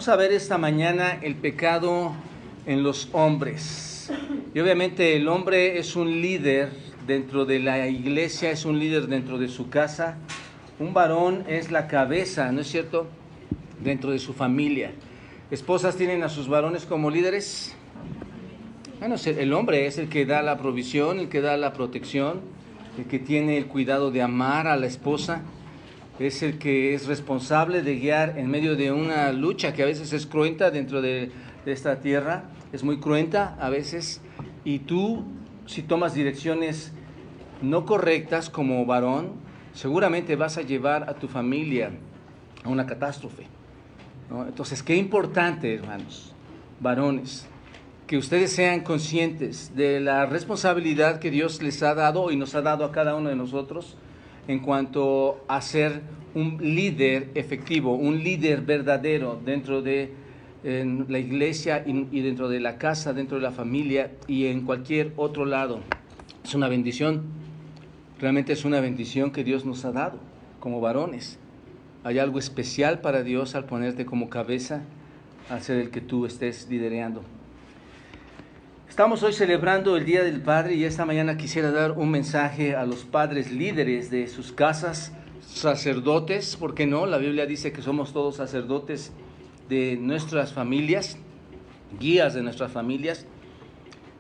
Vamos a ver esta mañana el pecado en los hombres. Y obviamente el hombre es un líder dentro de la iglesia, es un líder dentro de su casa. Un varón es la cabeza, ¿no es cierto?, dentro de su familia. ¿Esposas tienen a sus varones como líderes? Bueno, el hombre es el que da la provisión, el que da la protección, el que tiene el cuidado de amar a la esposa. Es el que es responsable de guiar en medio de una lucha que a veces es cruenta dentro de esta tierra, es muy cruenta a veces, y tú, si tomas direcciones no correctas como varón, seguramente vas a llevar a tu familia a una catástrofe, ¿no? Entonces, qué importante, hermanos, varones, que ustedes sean conscientes de la responsabilidad que Dios les ha dado y nos ha dado a cada uno de nosotros en cuanto a ser un líder efectivo, un líder verdadero dentro de la iglesia y dentro de la casa, dentro de la familia y en cualquier otro lado. Es una bendición, realmente es una bendición que Dios nos ha dado como varones. Hay algo especial para Dios al ponerte como cabeza, al ser el que tú estés liderando. Estamos hoy celebrando el Día del Padre y esta mañana quisiera dar un mensaje a los padres líderes de sus casas, sacerdotes, ¿por qué no? La Biblia dice que somos todos sacerdotes de nuestras familias, guías de nuestras familias,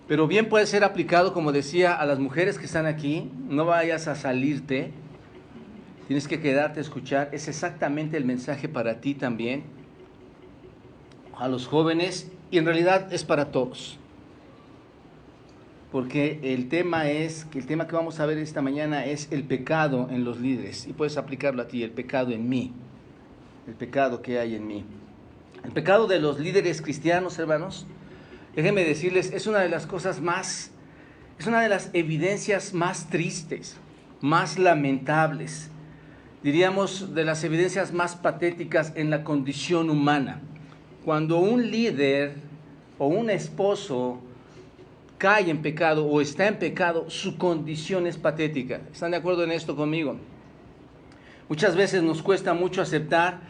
pero bien puede ser aplicado, como decía, a las mujeres que están aquí. No vayas a salirte, tienes que quedarte a escuchar, es exactamente el mensaje para ti también, a los jóvenes, y en realidad es para todos. Porque el tema que vamos a ver esta mañana es el pecado en los líderes. Y puedes aplicarlo a ti, el pecado en mí. El pecado que hay en mí. El pecado de los líderes cristianos, hermanos, déjenme decirles, es una de las evidencias más tristes, más lamentables. Diríamos, de las evidencias más patéticas en la condición humana. Cuando un líder o un esposo cae en pecado o está en pecado, su condición es patética. ¿Están de acuerdo en esto conmigo? Muchas veces nos cuesta mucho aceptar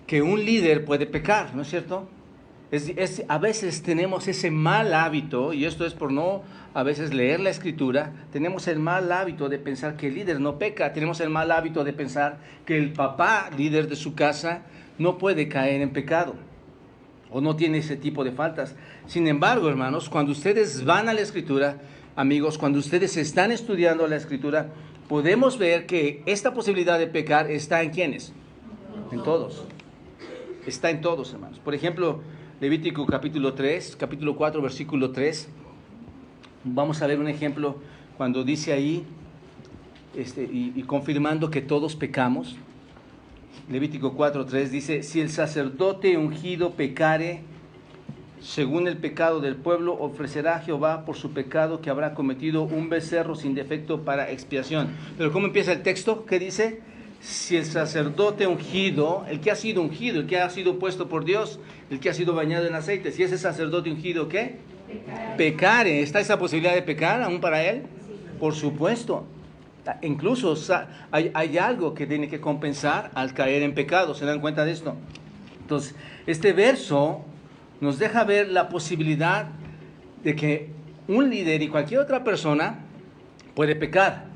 que un líder puede pecar, ¿no es cierto? A veces tenemos ese mal hábito, y esto es por no a veces leer la Escritura, tenemos el mal hábito de pensar que el líder no peca, tenemos el mal hábito de pensar que el papá, líder de su casa, no puede caer en pecado, o no tiene ese tipo de faltas. Sin embargo, hermanos, cuando ustedes van a la Escritura, amigos, cuando ustedes están estudiando la Escritura, podemos ver que esta posibilidad de pecar está en ¿quiénes? En todos. Está en todos, hermanos. Por ejemplo, Levítico capítulo 4, versículo 3. Vamos a ver un ejemplo cuando dice ahí, y confirmando que todos pecamos. Levítico 4:3 dice: si el sacerdote ungido pecare según el pecado del pueblo, ofrecerá a Jehová por su pecado que habrá cometido un becerro sin defecto para expiación. Pero ¿cómo empieza el texto? ¿Qué dice? Si el sacerdote ungido, el que ha sido ungido, el que ha sido puesto por Dios, el que ha sido bañado en aceite, si ese sacerdote ungido, ¿qué? Pecare. ¿Está esa posibilidad de pecar aún para él? Por supuesto. Incluso hay algo que tiene que compensar al caer en pecado. ¿Se dan cuenta de esto? Entonces, este verso nos deja ver la posibilidad de que un líder y cualquier otra persona puede pecar.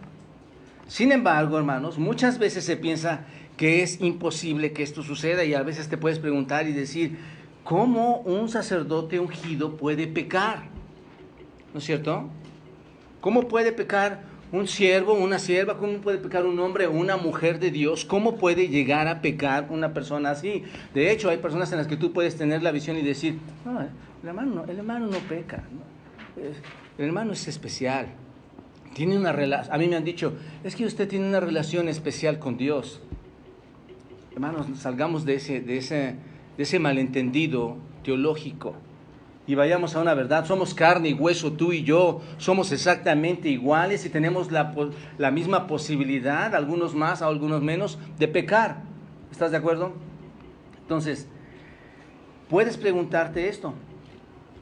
Sin embargo, hermanos, muchas veces se piensa que es imposible que esto suceda, y a veces te puedes preguntar y decir, ¿cómo un sacerdote ungido puede pecar? ¿No es cierto? ¿Cómo puede pecar un siervo, una sierva? ¿Cómo puede pecar un hombre o una mujer de Dios? ¿Cómo puede llegar a pecar una persona así? De hecho, hay personas en las que tú puedes tener la visión y decir, no, el hermano no peca, ¿no? El hermano es especial. Tiene una relación. A mí me han dicho, es que usted tiene una relación especial con Dios. Hermanos, salgamos de ese malentendido teológico y vayamos a una verdad. Somos carne y hueso, tú y yo, somos exactamente iguales y tenemos la misma posibilidad, algunos más, algunos menos, de pecar. ¿Estás de acuerdo? Entonces, puedes preguntarte esto: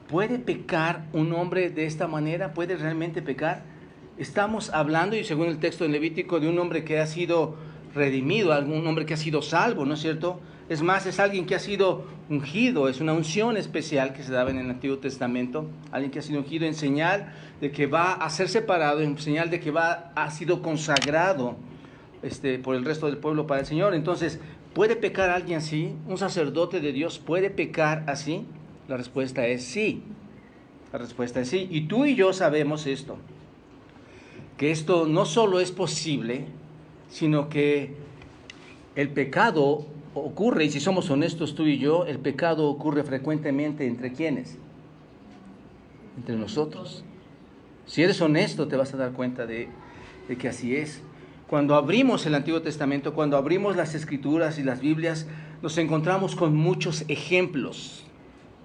¿puede pecar un hombre de esta manera? ¿Puede realmente pecar? Estamos hablando, y según el texto en Levítico, de un hombre que ha sido redimido, un hombre que ha sido salvo, ¿no es cierto? Es más, es alguien que ha sido ungido, es una unción especial que se daba en el Antiguo Testamento, alguien que ha sido ungido en señal de que va a ser separado, en señal de que ha sido consagrado por el resto del pueblo para el Señor. Entonces, ¿puede pecar alguien así? ¿Un sacerdote de Dios puede pecar así? La respuesta es sí. La respuesta es sí. Y tú y yo sabemos esto, que esto no solo es posible, sino que el pecado ocurre, y si somos honestos tú y yo, el pecado ocurre frecuentemente ¿entre quiénes? Entre nosotros. Si eres honesto te vas a dar cuenta de que así es. Cuando abrimos el Antiguo Testamento, cuando abrimos las Escrituras y las Biblias, nos encontramos con muchos ejemplos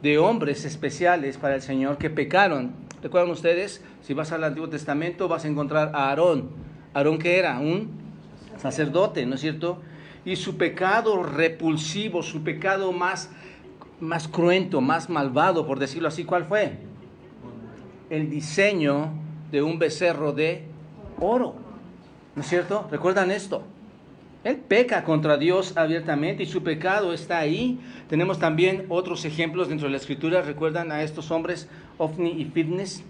de hombres especiales para el Señor que pecaron. ¿Recuerdan ustedes? Si vas al Antiguo Testamento vas a encontrar a Aarón. ¿Aarón qué era? Un sacerdote, ¿no es cierto? Y su pecado repulsivo, su pecado más cruento, más malvado, por decirlo así, ¿cuál fue? El diseño de un becerro de oro, ¿no es cierto? ¿Recuerdan esto? Él peca contra Dios abiertamente y su pecado está ahí. Tenemos también otros ejemplos dentro de la Escritura. ¿Recuerdan a estos hombres, Ofni y Fitnes?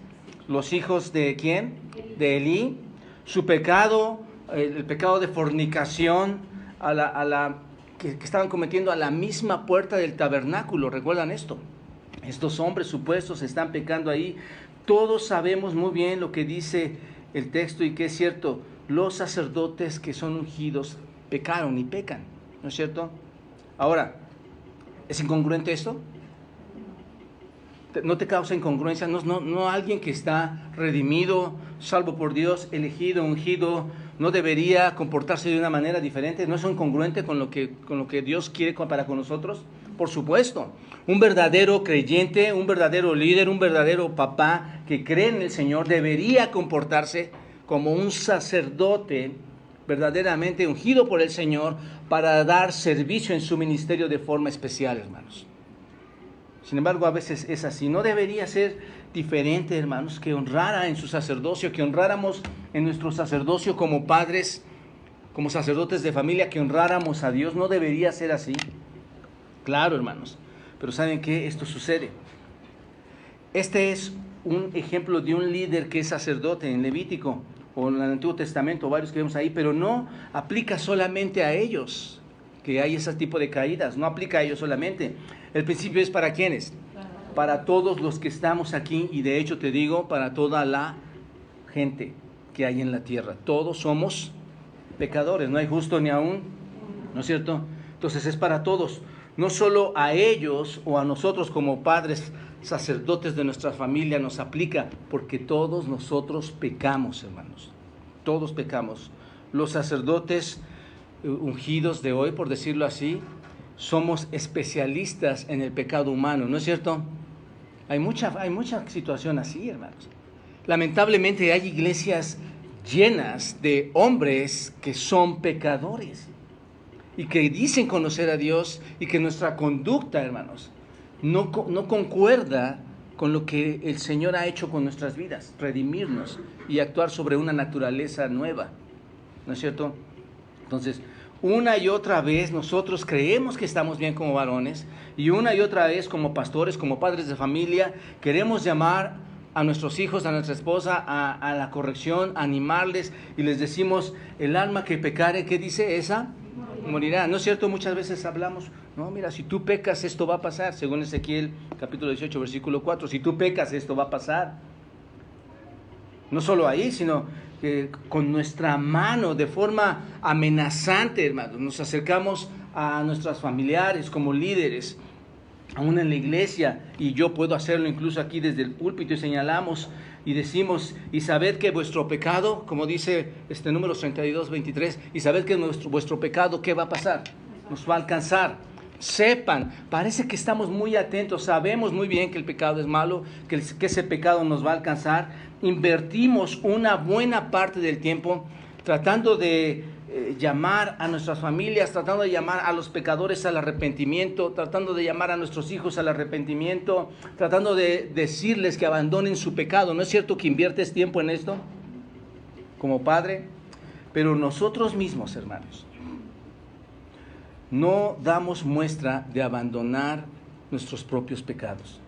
Los hijos de ¿quién? De Elí. Su pecado, el pecado de fornicación, que estaban cometiendo a la misma puerta del tabernáculo. ¿Recuerdan esto? Estos hombres supuestos están pecando ahí. Todos sabemos muy bien lo que dice el texto y que es cierto. Los sacerdotes que son ungidos pecaron y pecan, ¿no es cierto? Ahora, ¿es incongruente esto? ¿No te causa incongruencia? No alguien que está redimido, salvo por Dios, elegido, ungido, no debería comportarse de una manera diferente. ¿No es incongruente con lo que Dios quiere para con nosotros? Por supuesto. Un verdadero creyente, un verdadero líder, un verdadero papá que cree en el Señor debería comportarse como un sacerdote verdaderamente ungido por el Señor para dar servicio en su ministerio de forma especial, hermanos. Sin embargo, a veces es así. No debería ser diferente, hermanos, que honrara en su sacerdocio, que honráramos en nuestro sacerdocio como padres, como sacerdotes de familia, que honráramos a Dios. No debería ser así. Claro, hermanos. Pero ¿saben qué? Esto sucede. Este es un ejemplo de un líder que es sacerdote en Levítico o en el Antiguo Testamento, varios que vemos ahí, pero no aplica solamente a ellos, que hay ese tipo de caídas, no aplica a ellos solamente. El principio es ¿para quiénes? Para todos los que estamos aquí, y de hecho te digo, para toda la gente que hay en la tierra. Todos somos pecadores, no hay justo ni aún, ¿no es cierto? Entonces es para todos, no solo a ellos o a nosotros como padres, sacerdotes de nuestra familia nos aplica, porque todos nosotros pecamos, hermanos. Todos pecamos. Los sacerdotes ungidos de hoy, por decirlo así, somos especialistas en el pecado humano, ¿no es cierto? Hay mucha situación así, hermanos. Lamentablemente hay iglesias llenas de hombres que son pecadores y que dicen conocer a Dios y que nuestra conducta, hermanos, no concuerda con lo que el Señor ha hecho con nuestras vidas, redimirnos y actuar sobre una naturaleza nueva, ¿no es cierto? Entonces, una y otra vez nosotros creemos que estamos bien como varones y una y otra vez como pastores, como padres de familia, queremos llamar a nuestros hijos, a nuestra esposa, a la corrección, animarles y les decimos, el alma que pecare, ¿qué dice esa? Morirá. ¿No es cierto? Muchas veces hablamos, no, mira, si tú pecas esto va a pasar, según Ezequiel capítulo 18, versículo 4, si tú pecas esto va a pasar. No solo ahí, sino que con nuestra mano, de forma amenazante, hermanos, nos acercamos a nuestros familiares como líderes, aún en la iglesia, y yo puedo hacerlo incluso aquí desde el púlpito, y señalamos y decimos, y sabed que vuestro pecado, como dice Números 32, 23, y sabed que vuestro pecado, ¿qué va a pasar? Nos va a alcanzar. Sepan, parece que estamos muy atentos, sabemos muy bien que el pecado es malo, que ese pecado nos va a alcanzar. Invertimos una buena parte del tiempo tratando de llamar a nuestras familias, tratando de llamar a los pecadores al arrepentimiento, tratando de llamar a nuestros hijos al arrepentimiento, tratando de decirles que abandonen su pecado. ¿No es cierto que inviertes tiempo en esto como padre? Pero nosotros mismos, hermanos, no damos muestra de abandonar nuestros propios pecados.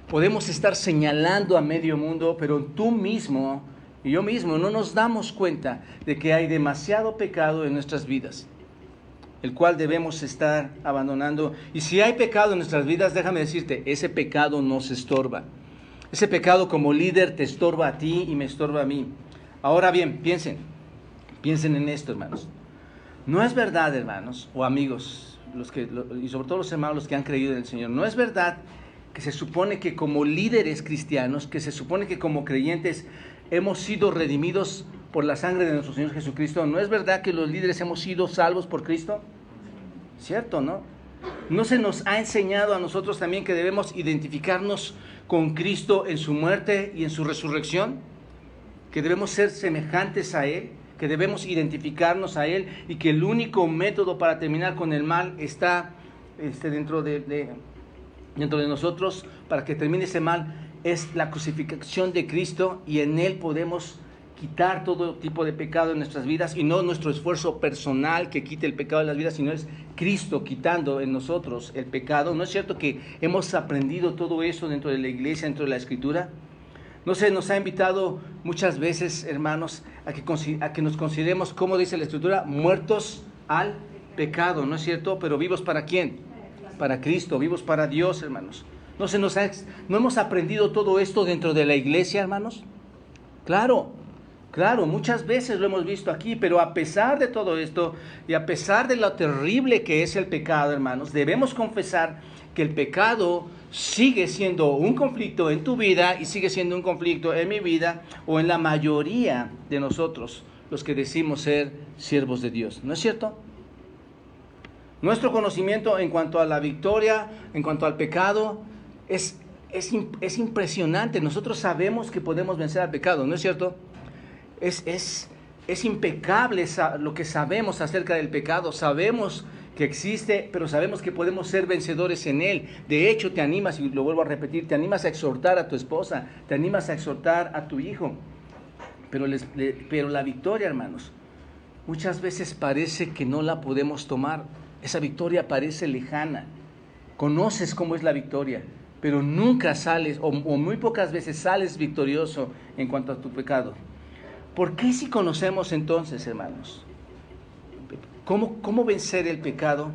Podemos estar señalando a medio mundo, pero tú mismo y yo mismo no nos damos cuenta de que hay demasiado pecado en nuestras vidas, el cual debemos estar abandonando. Y si hay pecado en nuestras vidas, déjame decirte, ese pecado nos estorba. Ese pecado como líder te estorba a ti y me estorba a mí. Ahora bien, piensen en esto, hermanos. No es verdad, hermanos o amigos, y sobre todo los hermanos los que han creído en el Señor, no es verdad que se supone que como líderes cristianos, que se supone que como creyentes hemos sido redimidos por la sangre de nuestro Señor Jesucristo. ¿No es verdad que los líderes hemos sido salvos por Cristo? ¿Cierto, no? ¿No se nos ha enseñado a nosotros también que debemos identificarnos con Cristo en su muerte y en su resurrección? Que debemos ser semejantes a Él, que debemos identificarnos a Él y que el único método para terminar con el mal está dentro de nosotros. Para que termine ese mal es la crucifixión de Cristo, y en Él podemos quitar todo tipo de pecado en nuestras vidas, y no nuestro esfuerzo personal que quite el pecado de las vidas, sino es Cristo quitando en nosotros el pecado. ¿No es cierto que hemos aprendido todo eso dentro de la iglesia, dentro de la Escritura? No se nos ha invitado muchas veces, hermanos, a que nos consideremos, como dice la Escritura, muertos al pecado, ¿no es cierto? Pero vivos ¿para quién? Para Cristo, vivos para Dios, hermanos. ¿No hemos aprendido todo esto dentro de la iglesia, hermanos? Claro, muchas veces lo hemos visto aquí, pero a pesar de todo esto y a pesar de lo terrible que es el pecado, hermanos, debemos confesar que el pecado sigue siendo un conflicto en tu vida y sigue siendo un conflicto en mi vida o en la mayoría de nosotros, los que decimos ser siervos de Dios. ¿No es cierto? Nuestro conocimiento en cuanto a la victoria, en cuanto al pecado, es impresionante. Nosotros sabemos que podemos vencer al pecado, ¿no es cierto? Es impecable lo que sabemos acerca del pecado. Sabemos que existe, pero sabemos que podemos ser vencedores en él. De hecho, te animas, y lo vuelvo a repetir, te animas a exhortar a tu esposa, te animas a exhortar a tu hijo. Pero la victoria, hermanos, muchas veces parece que no la podemos tomar. Esa victoria parece lejana. Conoces cómo es la victoria, pero nunca sales, o muy pocas veces sales victorioso en cuanto a tu pecado. ¿Por qué, si conocemos entonces, hermanos, cómo vencer el pecado,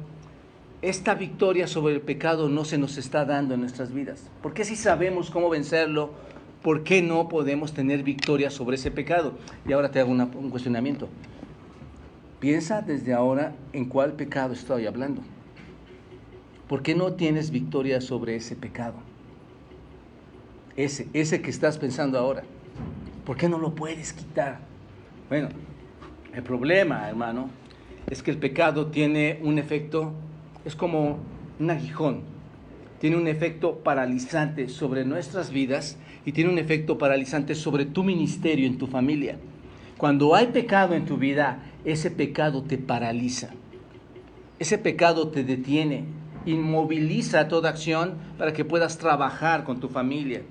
esta victoria sobre el pecado no se nos está dando en nuestras vidas? ¿Por qué, si sabemos cómo vencerlo, por qué no podemos tener victoria sobre ese pecado? Y ahora te hago un cuestionamiento. Piensa desde ahora en cuál pecado estoy hablando. ¿Por qué no tienes victoria sobre ese pecado? Ese que estás pensando ahora. ¿Por qué no lo puedes quitar? Bueno, el problema, hermano, es que el pecado tiene un efecto, es como un aguijón. Tiene un efecto paralizante sobre nuestras vidas y tiene un efecto paralizante sobre tu ministerio en tu familia. Cuando hay pecado en tu vida, ese pecado te paraliza. Ese pecado te detiene, inmoviliza toda acción para que puedas trabajar con tu familia.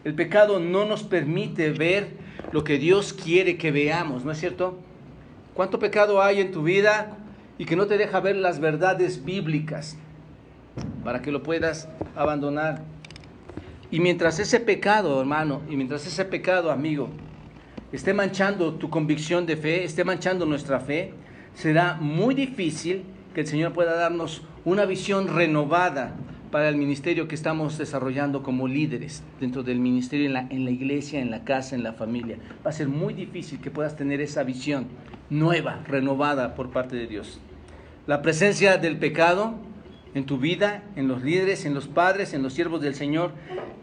El pecado no nos permite ver lo que Dios quiere que veamos, ¿no es cierto? ¿Cuánto pecado hay en tu vida y que no te deja ver las verdades bíblicas para que lo puedas abandonar? Y mientras ese pecado, hermano, y mientras ese pecado, amigo, esté manchando tu convicción de fe, esté manchando nuestra fe, será muy difícil que el Señor pueda darnos una visión renovada para el ministerio que estamos desarrollando como líderes dentro del ministerio, en la iglesia, en la casa, en la familia. Va a ser muy difícil que puedas tener esa visión nueva, renovada por parte de Dios. La presencia del pecado en tu vida, en los líderes, en los padres, en los siervos del Señor,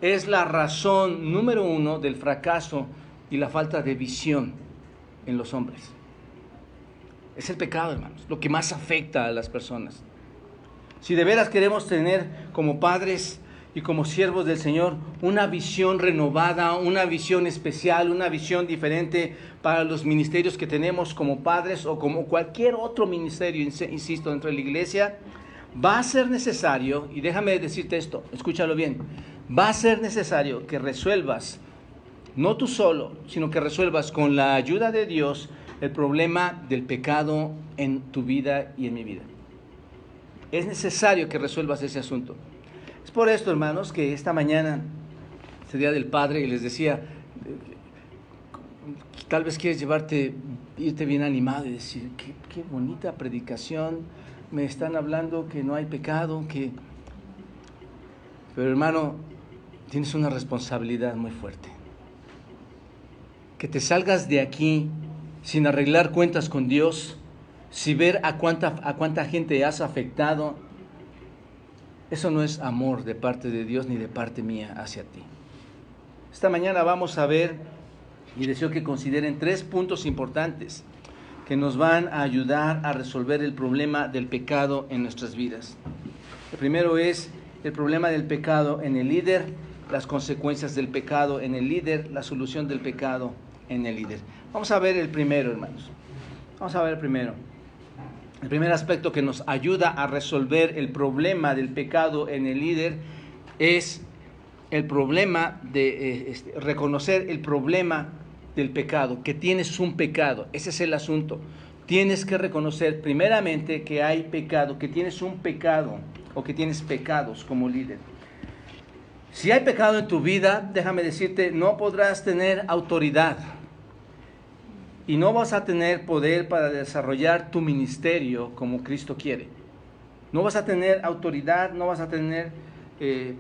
es la razón número 1 del fracaso y la falta de visión en los hombres. Es el pecado, hermanos, lo que más afecta a las personas. Si de veras queremos tener como padres y como siervos del Señor una visión renovada, una visión especial, una visión diferente para los ministerios que tenemos como padres o como cualquier otro ministerio, insisto, dentro de la iglesia, va a ser necesario, y déjame decirte esto, escúchalo bien, va a ser necesario que resuelvas, no tú solo, sino que resuelvas con la ayuda de Dios el problema del pecado en tu vida y en mi vida. Es necesario que resuelvas ese asunto. Es por esto, hermanos, que esta mañana, este Día del Padre, y les decía, tal vez quieres irte bien animado y decir, qué bonita predicación, me están hablando que no hay pecado, Pero hermano, tienes una responsabilidad muy fuerte. Que te salgas de aquí sin arreglar cuentas con Dios, sin ver a cuánta gente has afectado, eso no es amor de parte de Dios ni de parte mía hacia ti. Esta mañana vamos a ver, y deseo que consideren 3 puntos importantes que nos van a ayudar a resolver el problema del pecado en nuestras vidas. El primero es el problema del pecado en el líder, las consecuencias del pecado en el líder, la solución del pecado en el líder. Vamos a ver el primero, hermanos. Vamos a ver el primero. El primer aspecto que nos ayuda a resolver el problema del pecado en el líder es el problema de reconocer el problema del pecado, que tienes un pecado. Ese es el asunto. Tienes que reconocer primeramente que hay pecado, que tienes un pecado o que tienes pecados como líder. Si hay pecado en tu vida, déjame decirte, no podrás tener autoridad y no vas a tener poder para desarrollar tu ministerio como Cristo quiere. No vas a tener autoridad, no vas a tener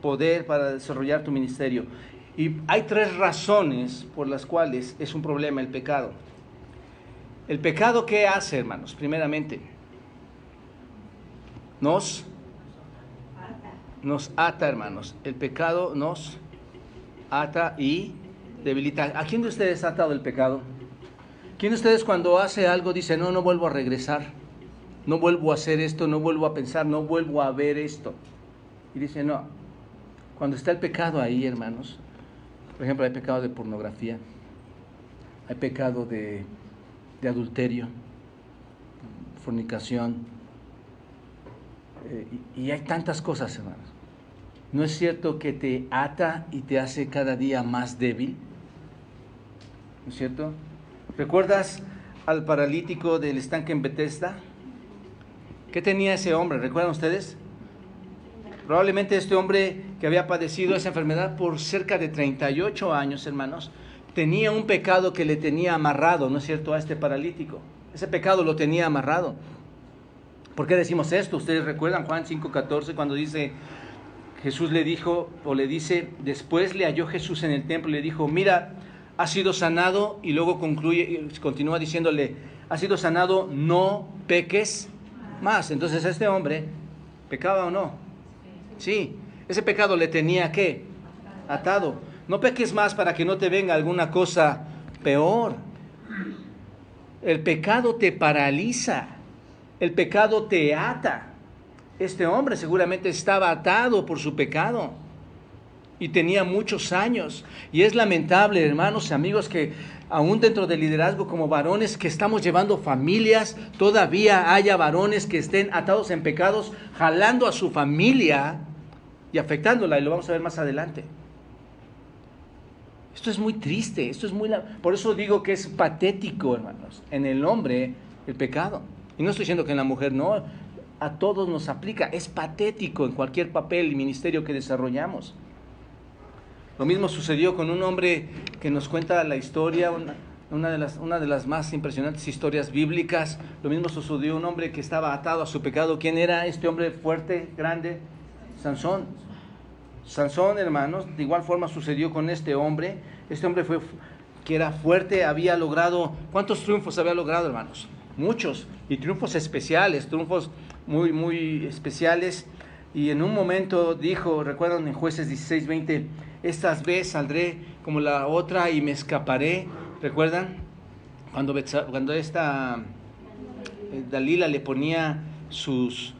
poder para desarrollar tu ministerio. Y hay 3 razones por las cuales es un problema el pecado. El pecado, ¿qué hace, hermanos? Primeramente, nos ata, hermanos. El pecado nos ata y debilita. ¿A quién de ustedes ha atado el pecado? ¿Quién de ustedes cuando hace algo dice, no vuelvo a regresar, no vuelvo a hacer esto, no vuelvo a pensar, no vuelvo a ver esto? Y dice, no. Cuando está el pecado ahí, hermanos, por ejemplo, hay pecado de pornografía, hay pecado de adulterio, fornicación, y hay tantas cosas, hermanos. ¿No es cierto que te ata y te hace cada día más débil? ¿No es cierto? ¿Recuerdas al paralítico del estanque en Bethesda? ¿Qué tenía ese hombre? ¿Recuerdan ustedes? Probablemente este hombre que había padecido esa enfermedad por cerca de 38 años, hermanos, tenía un pecado que le tenía amarrado, ¿no es cierto?, a este paralítico. Ese pecado lo tenía amarrado. ¿Por qué decimos esto? Ustedes recuerdan Juan 5:14 cuando dice, Jesús le dijo, o le dice, después le halló Jesús en el templo y le dijo, mira, has sido sanado, y luego continúa diciéndole, has sido sanado, no peques más. Entonces este hombre, ¿pecaba o no? Sí, ese pecado le tenía, ¿qué? Atado. No peques más para que no te venga alguna cosa peor. El pecado te paraliza, el pecado te ata. Este hombre seguramente estaba atado por su pecado y tenía muchos años. Y es lamentable, hermanos y amigos, que aún dentro del liderazgo como varones que estamos llevando familias, todavía haya varones que estén atados en pecados, jalando a su familia y afectándola, y lo vamos a ver más adelante. Esto es muy triste, por eso digo que es patético, hermanos, en el hombre el pecado. Y no estoy diciendo que en la mujer no, a todos nos aplica, es patético en cualquier papel y ministerio que desarrollamos. Lo mismo sucedió con un hombre que nos cuenta la historia, una de las más impresionantes historias bíblicas. Lo mismo sucedió un hombre que estaba atado a su pecado. ¿Quién era este hombre fuerte, grande? Sansón. Sansón, hermanos, de igual forma sucedió con este hombre. Este hombre que era fuerte, había logrado, ¿cuántos triunfos había logrado, hermanos? Muchos, y triunfos especiales, triunfos muy, muy especiales. Y en un momento dijo, recuerdan en Jueces 16:20, estas veces saldré como la otra y me escaparé. ¿Recuerdan? Cuando esta Dalila le ponía sus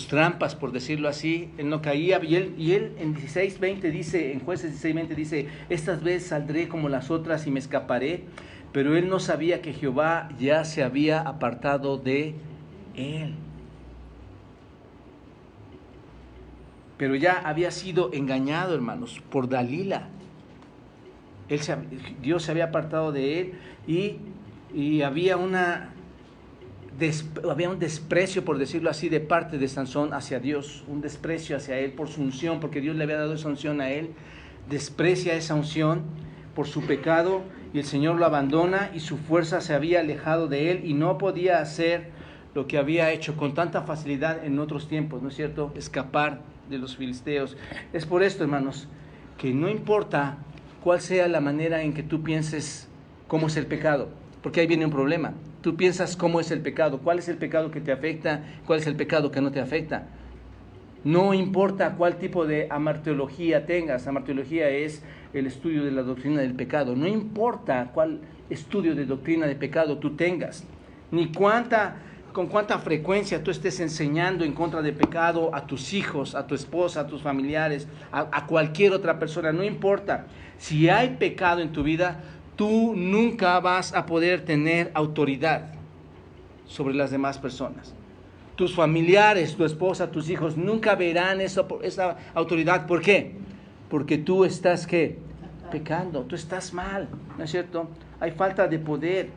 trampas, por decirlo así, él no caía, y él en 16:20 dice, en Jueces 16:20 dice, estas veces saldré como las otras y me escaparé, pero él no sabía que Jehová ya se había apartado de él. Pero ya había sido engañado, hermanos, por Dalila. Dios se había apartado de él y había había un desprecio, por decirlo así, de parte de Sansón hacia Dios, un desprecio hacia él por su unción, porque Dios le había dado esa unción a él. Desprecia esa unción por su pecado y el Señor lo abandona y su fuerza se había alejado de él y no podía hacer lo que había hecho con tanta facilidad en otros tiempos, ¿no es cierto? Escapar de los filisteos. Es por esto, hermanos, que no importa cuál sea la manera en que tú pienses cómo es el pecado, porque ahí viene un problema. Tú piensas cómo es el pecado, cuál es el pecado que te afecta, cuál es el pecado que no te afecta. No importa cuál tipo de amarteología tengas. Amarteología es el estudio de la doctrina del pecado. No importa cuál estudio de doctrina de pecado tú tengas, ni con cuánta frecuencia tú estés enseñando en contra de pecado a tus hijos, a tu esposa, a tus familiares, a cualquier otra persona. No importa. Si hay pecado en tu vida, tú nunca vas a poder tener autoridad sobre las demás personas. Tus familiares, tu esposa, tus hijos nunca verán esa autoridad. ¿Por qué? Porque tú estás, ¿qué? Pecando, tú estás mal, ¿no es cierto? Hay falta de poder.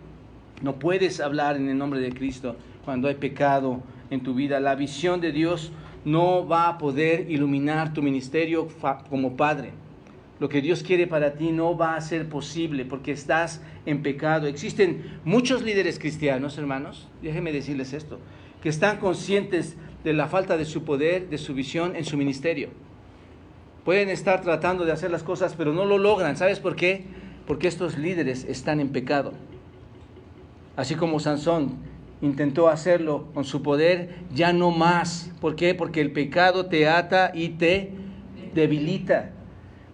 No puedes hablar en el nombre de Cristo cuando hay pecado en tu vida. La visión de Dios no va a poder iluminar tu ministerio como padre. Lo que Dios quiere para ti no va a ser posible porque estás en pecado. Existen muchos líderes cristianos, hermanos, déjenme decirles esto, que están conscientes de la falta de su poder, de su visión en su ministerio. Pueden estar tratando de hacer las cosas, pero no lo logran. ¿Sabes por qué? Porque estos líderes están en pecado. Así como Sansón intentó hacerlo con su poder, ya no más. ¿Por qué? Porque el pecado te ata y te debilita.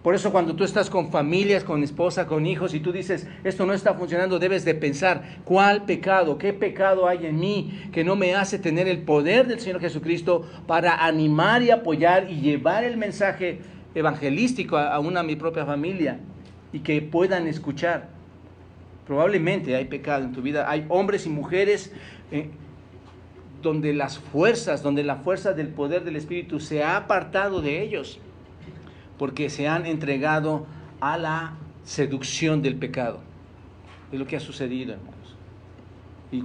Por eso cuando tú estás con familias, con esposa, con hijos, y tú dices, esto no está funcionando, debes de pensar, ¿cuál pecado? ¿Qué pecado hay en mí que no me hace tener el poder del Señor Jesucristo para animar y apoyar y llevar el mensaje evangelístico a mi propia familia y que puedan escuchar? Probablemente hay pecado en tu vida. Hay hombres y mujeres donde la fuerza del poder del Espíritu se ha apartado de ellos, porque se han entregado a la seducción del pecado. Es lo que ha sucedido, hermanos.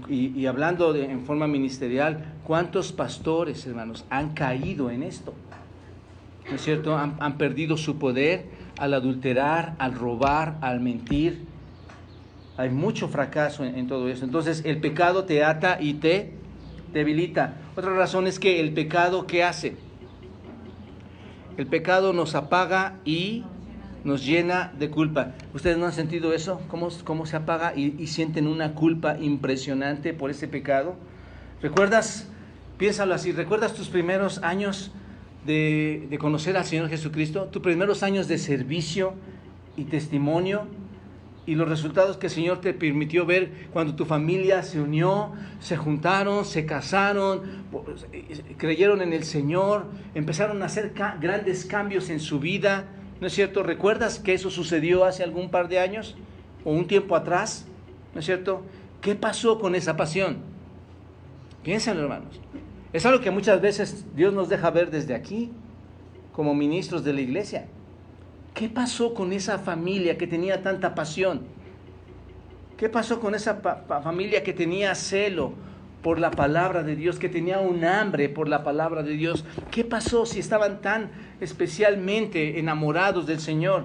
Y hablando en forma ministerial, ¿cuántos pastores, hermanos, han caído en esto? ¿No es cierto? Han perdido su poder al adulterar, al robar, al mentir. Hay mucho fracaso en todo eso. Entonces, el pecado te ata y te debilita. Otra razón es que el pecado, ¿qué hace? El pecado nos apaga y nos llena de culpa. ¿Ustedes no han sentido eso? ¿Cómo se apaga y sienten una culpa impresionante por ese pecado? ¿Recuerdas? Piénsalo así. ¿Recuerdas tus primeros años de conocer al Señor Jesucristo? Tus primeros años de servicio y testimonio y los resultados que el Señor te permitió ver cuando tu familia se unió, se juntaron, se casaron, creyeron en el Señor, empezaron a hacer grandes cambios en su vida, ¿no es cierto? ¿Recuerdas que eso sucedió hace algún par de años o un tiempo atrás? ¿No es cierto? ¿Qué pasó con esa pasión? Piénsenlo, hermanos. Es algo que muchas veces Dios nos deja ver desde aquí, como ministros de la iglesia. ¿Qué pasó con esa familia que tenía tanta pasión? ¿Qué pasó con esa familia que tenía celo por la palabra de Dios, que tenía un hambre por la palabra de Dios? ¿Qué pasó si estaban tan especialmente enamorados del Señor?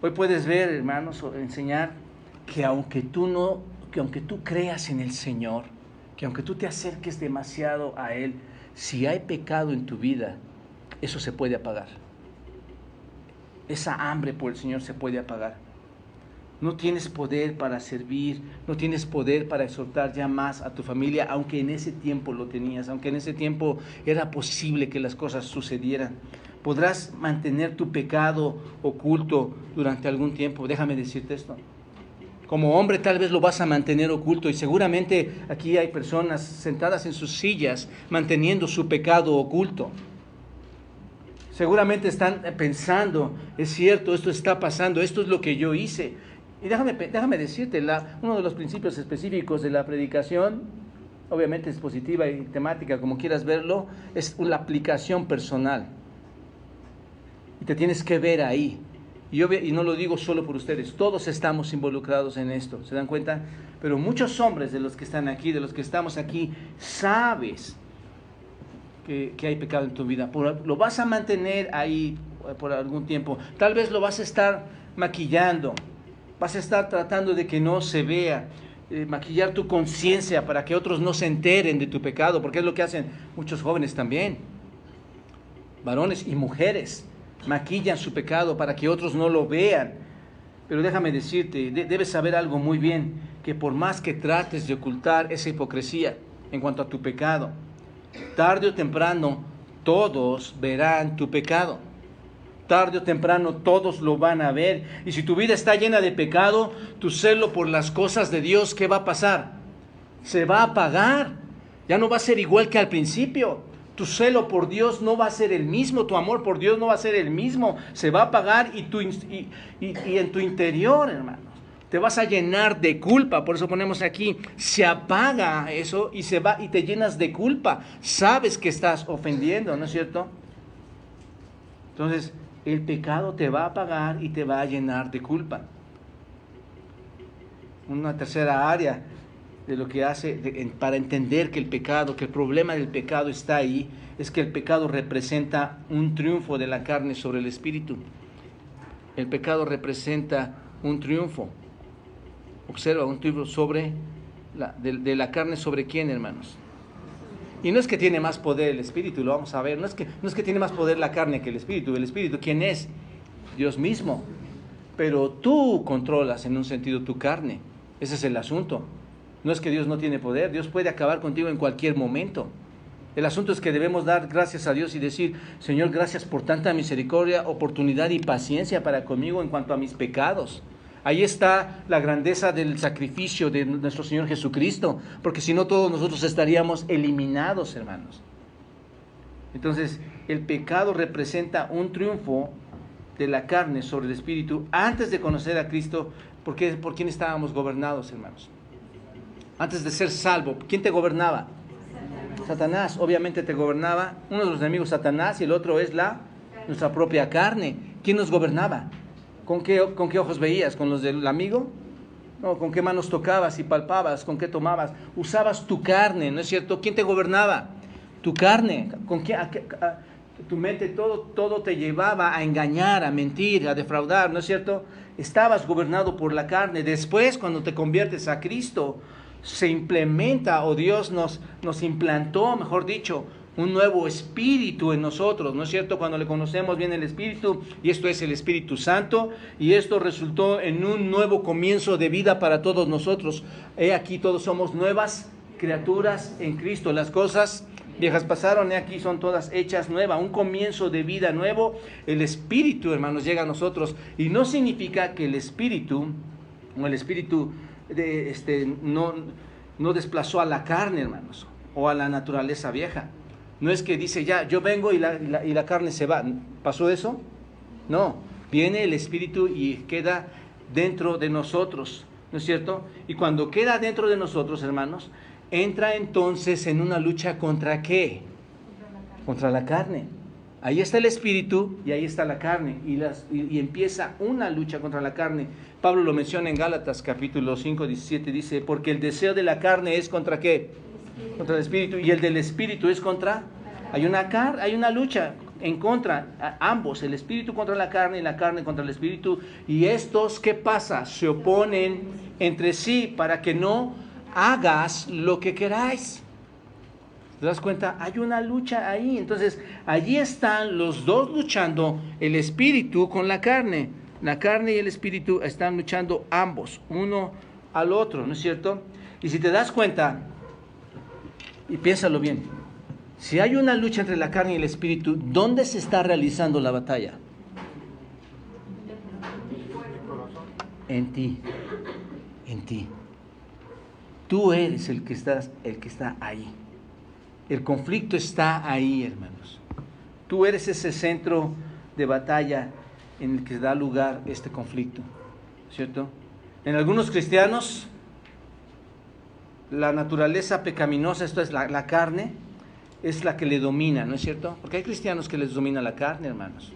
Hoy puedes ver, hermanos, o enseñar que aunque tú creas en el Señor, que aunque tú te acerques demasiado a Él, si hay pecado en tu vida, eso se puede apagar. Esa hambre por el Señor se puede apagar. No tienes poder para servir, no tienes poder para exhortar ya más a tu familia, aunque en ese tiempo lo tenías, aunque en ese tiempo era posible que las cosas sucedieran. Podrás mantener tu pecado oculto durante algún tiempo. Déjame decirte esto. Como hombre tal vez lo vas a mantener oculto y seguramente aquí hay personas sentadas en sus sillas manteniendo su pecado oculto. Seguramente están pensando, es cierto, esto está pasando, esto es lo que yo hice. Y déjame decirte, uno de los principios específicos de la predicación, obviamente es positiva y temática, como quieras verlo, es la aplicación personal. Y te tienes que ver ahí. Y no lo digo solo por ustedes, todos estamos involucrados en esto, ¿se dan cuenta? Pero muchos hombres de los que están aquí, de los que estamos aquí, sabes que hay pecado en tu vida. Lo vas a mantener ahí por algún tiempo. Tal vez lo vas a estar maquillando, vas a estar tratando de que no se vea, maquillar tu conciencia para que otros no se enteren de tu pecado, porque es lo que hacen muchos jóvenes también, varones y mujeres. Maquillan su pecado para que otros no lo vean. Pero déjame decirte, debes saber algo muy bien, que por más que trates de ocultar esa hipocresía en cuanto a tu pecado, tarde o temprano todos verán tu pecado. Tarde o temprano todos lo van a ver. Y si tu vida está llena de pecado, tu celo por las cosas de Dios, ¿qué va a pasar? Se va a apagar. Ya no va a ser igual que al principio. Tu celo por Dios no va a ser el mismo, tu amor por Dios no va a ser el mismo, se va a apagar y en tu interior, hermanos, te vas a llenar de culpa. Por eso ponemos aquí, se apaga eso y se va y te llenas de culpa. Sabes que estás ofendiendo, ¿no es cierto? Entonces, el pecado te va a apagar y te va a llenar de culpa. Una tercera área de lo que hace para entender que el pecado, que el problema del pecado está ahí, es que el pecado representa un triunfo de la carne sobre el espíritu. El pecado representa un triunfo. Observa, un triunfo sobre de la carne sobre quién, hermanos. Y no es que tiene más poder el espíritu, lo vamos a ver. No es que tiene más poder la carne que el espíritu. El espíritu, ¿quién es? Dios mismo. Pero tú controlas en un sentido tu carne. Ese es el asunto. No es que Dios no tiene poder, Dios puede acabar contigo en cualquier momento. El asunto es que debemos dar gracias a Dios y decir, Señor, gracias por tanta misericordia, oportunidad y paciencia para conmigo en cuanto a mis pecados. Ahí está la grandeza del sacrificio de nuestro Señor Jesucristo, porque si no todos nosotros estaríamos eliminados, hermanos. Entonces, el pecado representa un triunfo de la carne sobre el espíritu. Antes de conocer a Cristo, ¿por quién estábamos gobernados, hermanos? Antes de ser salvo, ¿quién te gobernaba? Satanás, obviamente te gobernaba. Uno de los enemigos, Satanás, y el otro es nuestra propia carne. ¿Quién nos gobernaba? ¿Con qué ojos veías? ¿Con los del amigo? No, ¿con qué manos tocabas y palpabas? ¿Con qué tomabas? Usabas tu carne, ¿no es cierto? ¿Quién te gobernaba? Tu carne. ¿Con qué? Tu mente, todo te llevaba a engañar, a mentir, a defraudar, ¿no es cierto? Estabas gobernado por la carne. Después, cuando te conviertes a Cristo, se implementa, o Dios nos implantó, mejor dicho, un nuevo espíritu en nosotros, ¿no es cierto? Cuando le conocemos bien el Espíritu, y esto es el Espíritu Santo, y esto resultó en un nuevo comienzo de vida para todos nosotros. He aquí, todos somos nuevas criaturas en Cristo. Las cosas viejas pasaron, he aquí son todas hechas nuevas, un comienzo de vida nuevo. El Espíritu, hermanos, llega a nosotros, y no significa que el Espíritu no desplazó a la carne, hermanos, o a la naturaleza vieja. No es que dice, ya, yo vengo y la carne se va. ¿Pasó eso? No, viene el Espíritu y queda dentro de nosotros, ¿no es cierto? Y cuando queda dentro de nosotros, hermanos, entra entonces en una lucha ¿contra qué? Contra la carne. Ahí está el Espíritu y ahí está la carne, y empieza una lucha contra la carne. Pablo lo menciona en Gálatas capítulo 5, 17, dice, porque el deseo de la carne es ¿contra qué? Contra el Espíritu, y el del Espíritu es contra... Hay una lucha en contra, ambos, el Espíritu contra la carne y la carne contra el Espíritu, y estos, ¿qué pasa? Se oponen entre sí para que no hagas lo que queráis. ¿Te das cuenta? Hay una lucha ahí. Entonces, allí están los dos luchando, el espíritu con la carne. La carne y el espíritu están luchando ambos, uno al otro, ¿no es cierto? Y si te das cuenta, y piénsalo bien, si hay una lucha entre la carne y el espíritu, ¿dónde se está realizando la batalla? En ti. En ti. Tú eres el que está ahí. El conflicto está ahí, hermanos. Tú eres ese centro de batalla en el que da lugar este conflicto, ¿cierto? En algunos cristianos, la naturaleza pecaminosa, esto es la carne, es la que le domina, ¿no es cierto? Porque hay cristianos que les domina la carne, hermanos.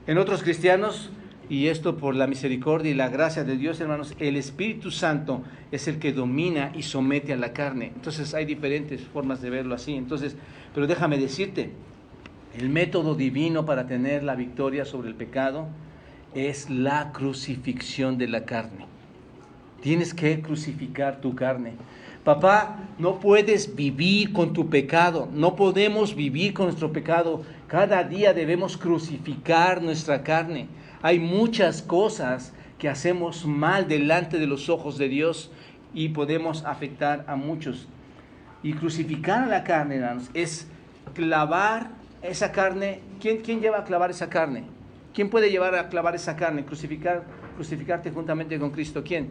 En otros cristianos, y esto por la misericordia y la gracia de Dios, hermanos, el Espíritu Santo es el que domina y somete a la carne. Entonces hay diferentes formas de verlo así. Entonces, pero déjame decirte, el método divino para tener la victoria sobre el pecado es la crucifixión de la carne. Tienes que crucificar tu carne. Papá, no puedes vivir con tu pecado, no podemos vivir con nuestro pecado. Cada día debemos crucificar nuestra carne. Hay muchas cosas que hacemos mal delante de los ojos de Dios y podemos afectar a muchos. Y crucificar a la carne, hermanos, es clavar esa carne. ¿Quién lleva a clavar esa carne? ¿Quién puede llevar a clavar esa carne? Crucificarte juntamente con Cristo. ¿Quién?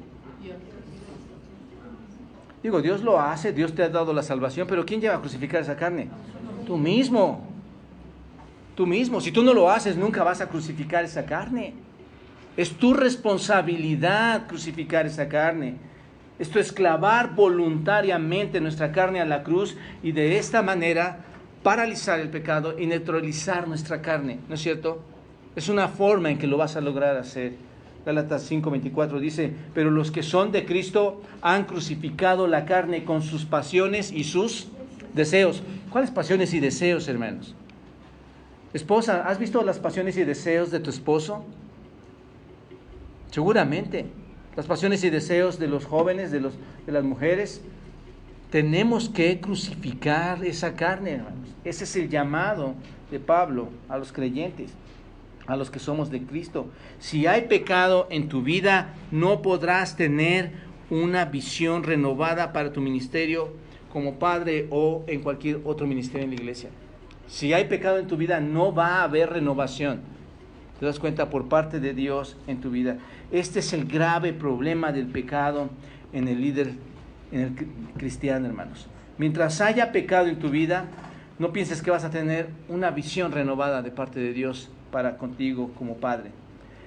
Digo, Dios lo hace, Dios te ha dado la salvación, pero ¿quién lleva a crucificar esa carne? Tú mismo. Tú mismo. Si tú no lo haces, nunca vas a crucificar esa carne. Es tu responsabilidad crucificar esa carne. Esto es clavar voluntariamente nuestra carne a la cruz y de esta manera paralizar el pecado y neutralizar nuestra carne, ¿no es cierto? Es una forma en que lo vas a lograr hacer. Gálatas 5:24 dice, pero los que son de Cristo han crucificado la carne con sus pasiones y sus deseos. ¿Cuáles pasiones y deseos, hermanos? Esposa, ¿has visto las pasiones y deseos de tu esposo? Seguramente. Las pasiones y deseos de los jóvenes, de las mujeres. Tenemos que crucificar esa carne, hermanos. Ese es el llamado de Pablo a los creyentes, a los que somos de Cristo. Si hay pecado en tu vida, no podrás tener una visión renovada para tu ministerio como padre o en cualquier otro ministerio en la iglesia. Si hay pecado en tu vida, no va a haber renovación. ¿Te das cuenta? Por parte de Dios en tu vida. Este es el grave problema del pecado en el líder, en el cristiano, hermanos. Mientras haya pecado en tu vida, no pienses que vas a tener una visión renovada de parte de Dios para contigo como padre.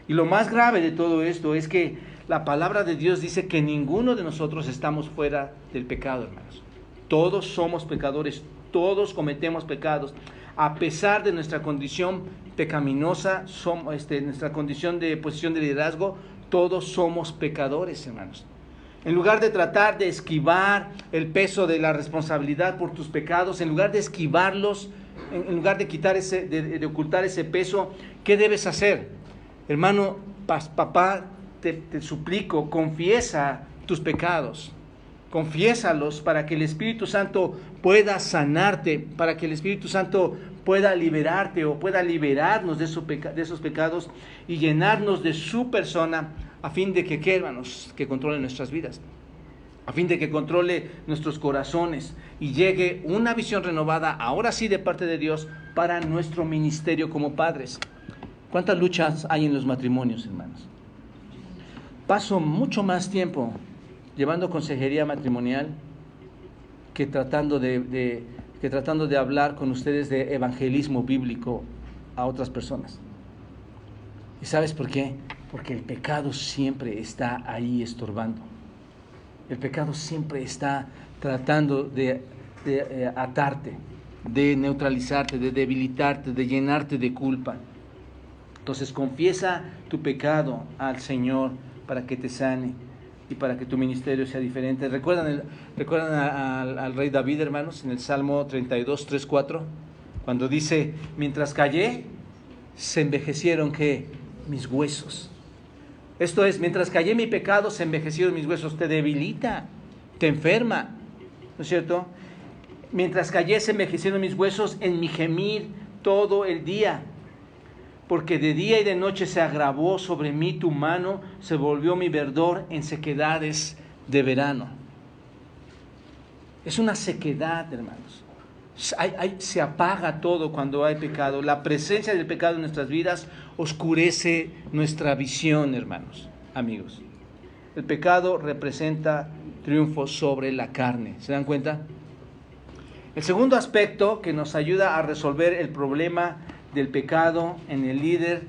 Y lo más grave de todo esto es que la palabra de Dios dice que ninguno de nosotros estamos fuera del pecado, hermanos. Todos somos pecadores, todos cometemos pecados. A pesar de nuestra condición pecaminosa, nuestra condición de posición de liderazgo, todos somos pecadores, hermanos. En lugar de tratar de esquivar el peso de la responsabilidad por tus pecados, en lugar de esquivarlos, en lugar de quitar de ocultar ese peso, ¿qué debes hacer? Hermano, papá, te suplico, confiesa tus pecados. Confiésalos para que el Espíritu Santo pueda sanarte, para que el Espíritu Santo pueda liberarte o pueda liberarnos de esos pecados y llenarnos de su persona a fin de que, hermanos, que controle nuestras vidas, a fin de que controle nuestros corazones y llegue una visión renovada, ahora sí de parte de Dios, para nuestro ministerio como padres. ¿Cuántas luchas hay en los matrimonios, hermanos? Paso mucho más tiempo llevando consejería matrimonial que tratando de hablar con ustedes de evangelismo bíblico a otras personas. ¿Y sabes por qué? Porque el pecado siempre está ahí estorbando. El pecado siempre está tratando de atarte, de neutralizarte, de debilitarte, de llenarte de culpa. Entonces confiesa tu pecado al Señor para que te sane y para que tu ministerio sea diferente. ¿Recuerdan al rey David, hermanos, en el Salmo 32, 3, 4? Cuando dice, mientras callé, se envejecieron, ¿qué? Mis huesos. Esto es, mientras callé mi pecado, se envejecieron mis huesos. Te debilita, te enferma, ¿no es cierto? Mientras callé, se envejecieron mis huesos en mi gemir todo el día. Porque de día y de noche se agravó sobre mí tu mano, se volvió mi verdor en sequedades de verano. Es una sequedad, hermanos. Se apaga todo cuando hay pecado. La presencia del pecado en nuestras vidas oscurece nuestra visión, hermanos, amigos. El pecado representa triunfo sobre la carne. ¿Se dan cuenta? El segundo aspecto que nos ayuda a resolver el problema del pecado en el líder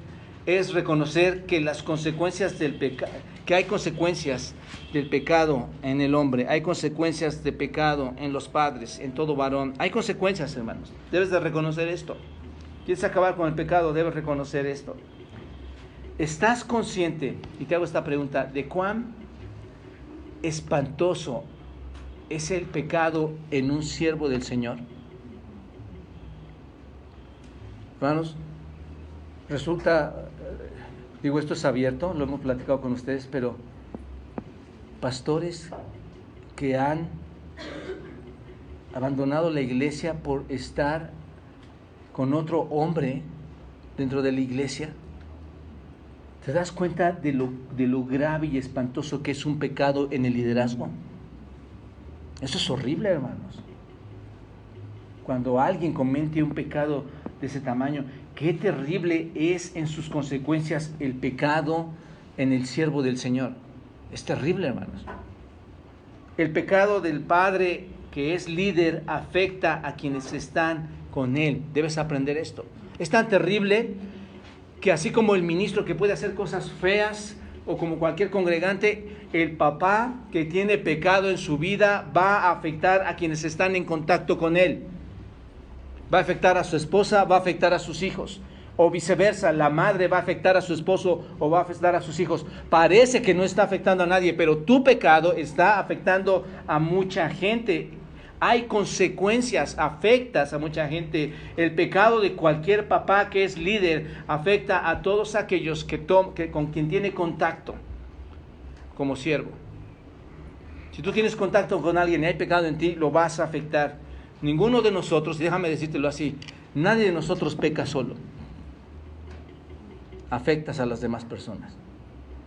es reconocer que las consecuencias del pecado, que hay consecuencias del pecado en el hombre, hay consecuencias de pecado en los padres, en todo varón, hay consecuencias, hermanos. Debes de reconocer esto. ¿Quieres acabar con el pecado? Debes reconocer esto. ¿Estás consciente, y te hago esta pregunta, de cuán espantoso es el pecado en un siervo del Señor? Hermanos, resulta, digo, esto es abierto, lo hemos platicado con ustedes, pero pastores que han abandonado la iglesia por estar con otro hombre dentro de la iglesia, ¿te das cuenta de lo grave y espantoso que es un pecado en el liderazgo? Eso es horrible, hermanos. Cuando alguien comete un pecado de ese tamaño, qué terrible es en sus consecuencias el pecado en el siervo del Señor. Es terrible, hermanos. El pecado del padre que es líder afecta a quienes están con él. Debes aprender esto. Es tan terrible que así como el ministro que puede hacer cosas feas, o como cualquier congregante, el papá que tiene pecado en su vida va a afectar a quienes están en contacto con él. Va a afectar a su esposa, va a afectar a sus hijos. O viceversa, la madre va a afectar a su esposo o va a afectar a sus hijos. Parece que no está afectando a nadie, pero tu pecado está afectando a mucha gente. Hay consecuencias, afectas a mucha gente. El pecado de cualquier papá que es líder afecta a todos aquellos que con quien tiene contacto como siervo. Si tú tienes contacto con alguien y hay pecado en ti, lo vas a afectar. Ninguno de nosotros, y déjame decírtelo así, nadie de nosotros peca solo. Afectas a las demás personas.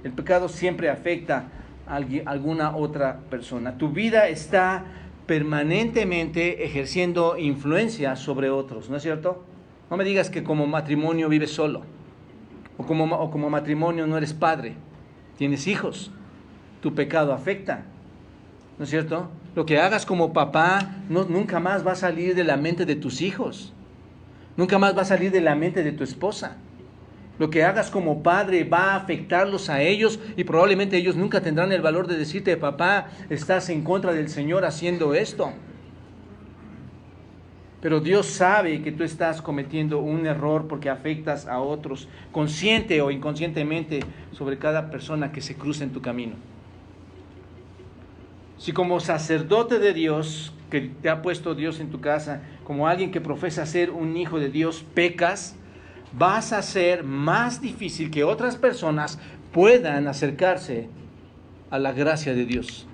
El pecado siempre afecta a alguna otra persona. Tu vida está permanentemente ejerciendo influencia sobre otros, ¿no es cierto? No me digas que como matrimonio vives solo, o como matrimonio no eres padre, tienes hijos, tu pecado afecta, ¿no es cierto? Lo que hagas como papá nunca más va a salir de la mente de tus hijos, nunca más va a salir de la mente de tu esposa. Lo que hagas como padre va a afectarlos a ellos y probablemente ellos nunca tendrán el valor de decirte: papá, estás en contra del Señor haciendo esto. Pero Dios sabe que tú estás cometiendo un error porque afectas a otros, consciente o inconscientemente, sobre cada persona que se cruza en tu camino. Si como sacerdote de Dios, que te ha puesto Dios en tu casa, como alguien que profesa ser un hijo de Dios, pecas, vas a hacer más difícil que otras personas puedan acercarse a la gracia de Dios.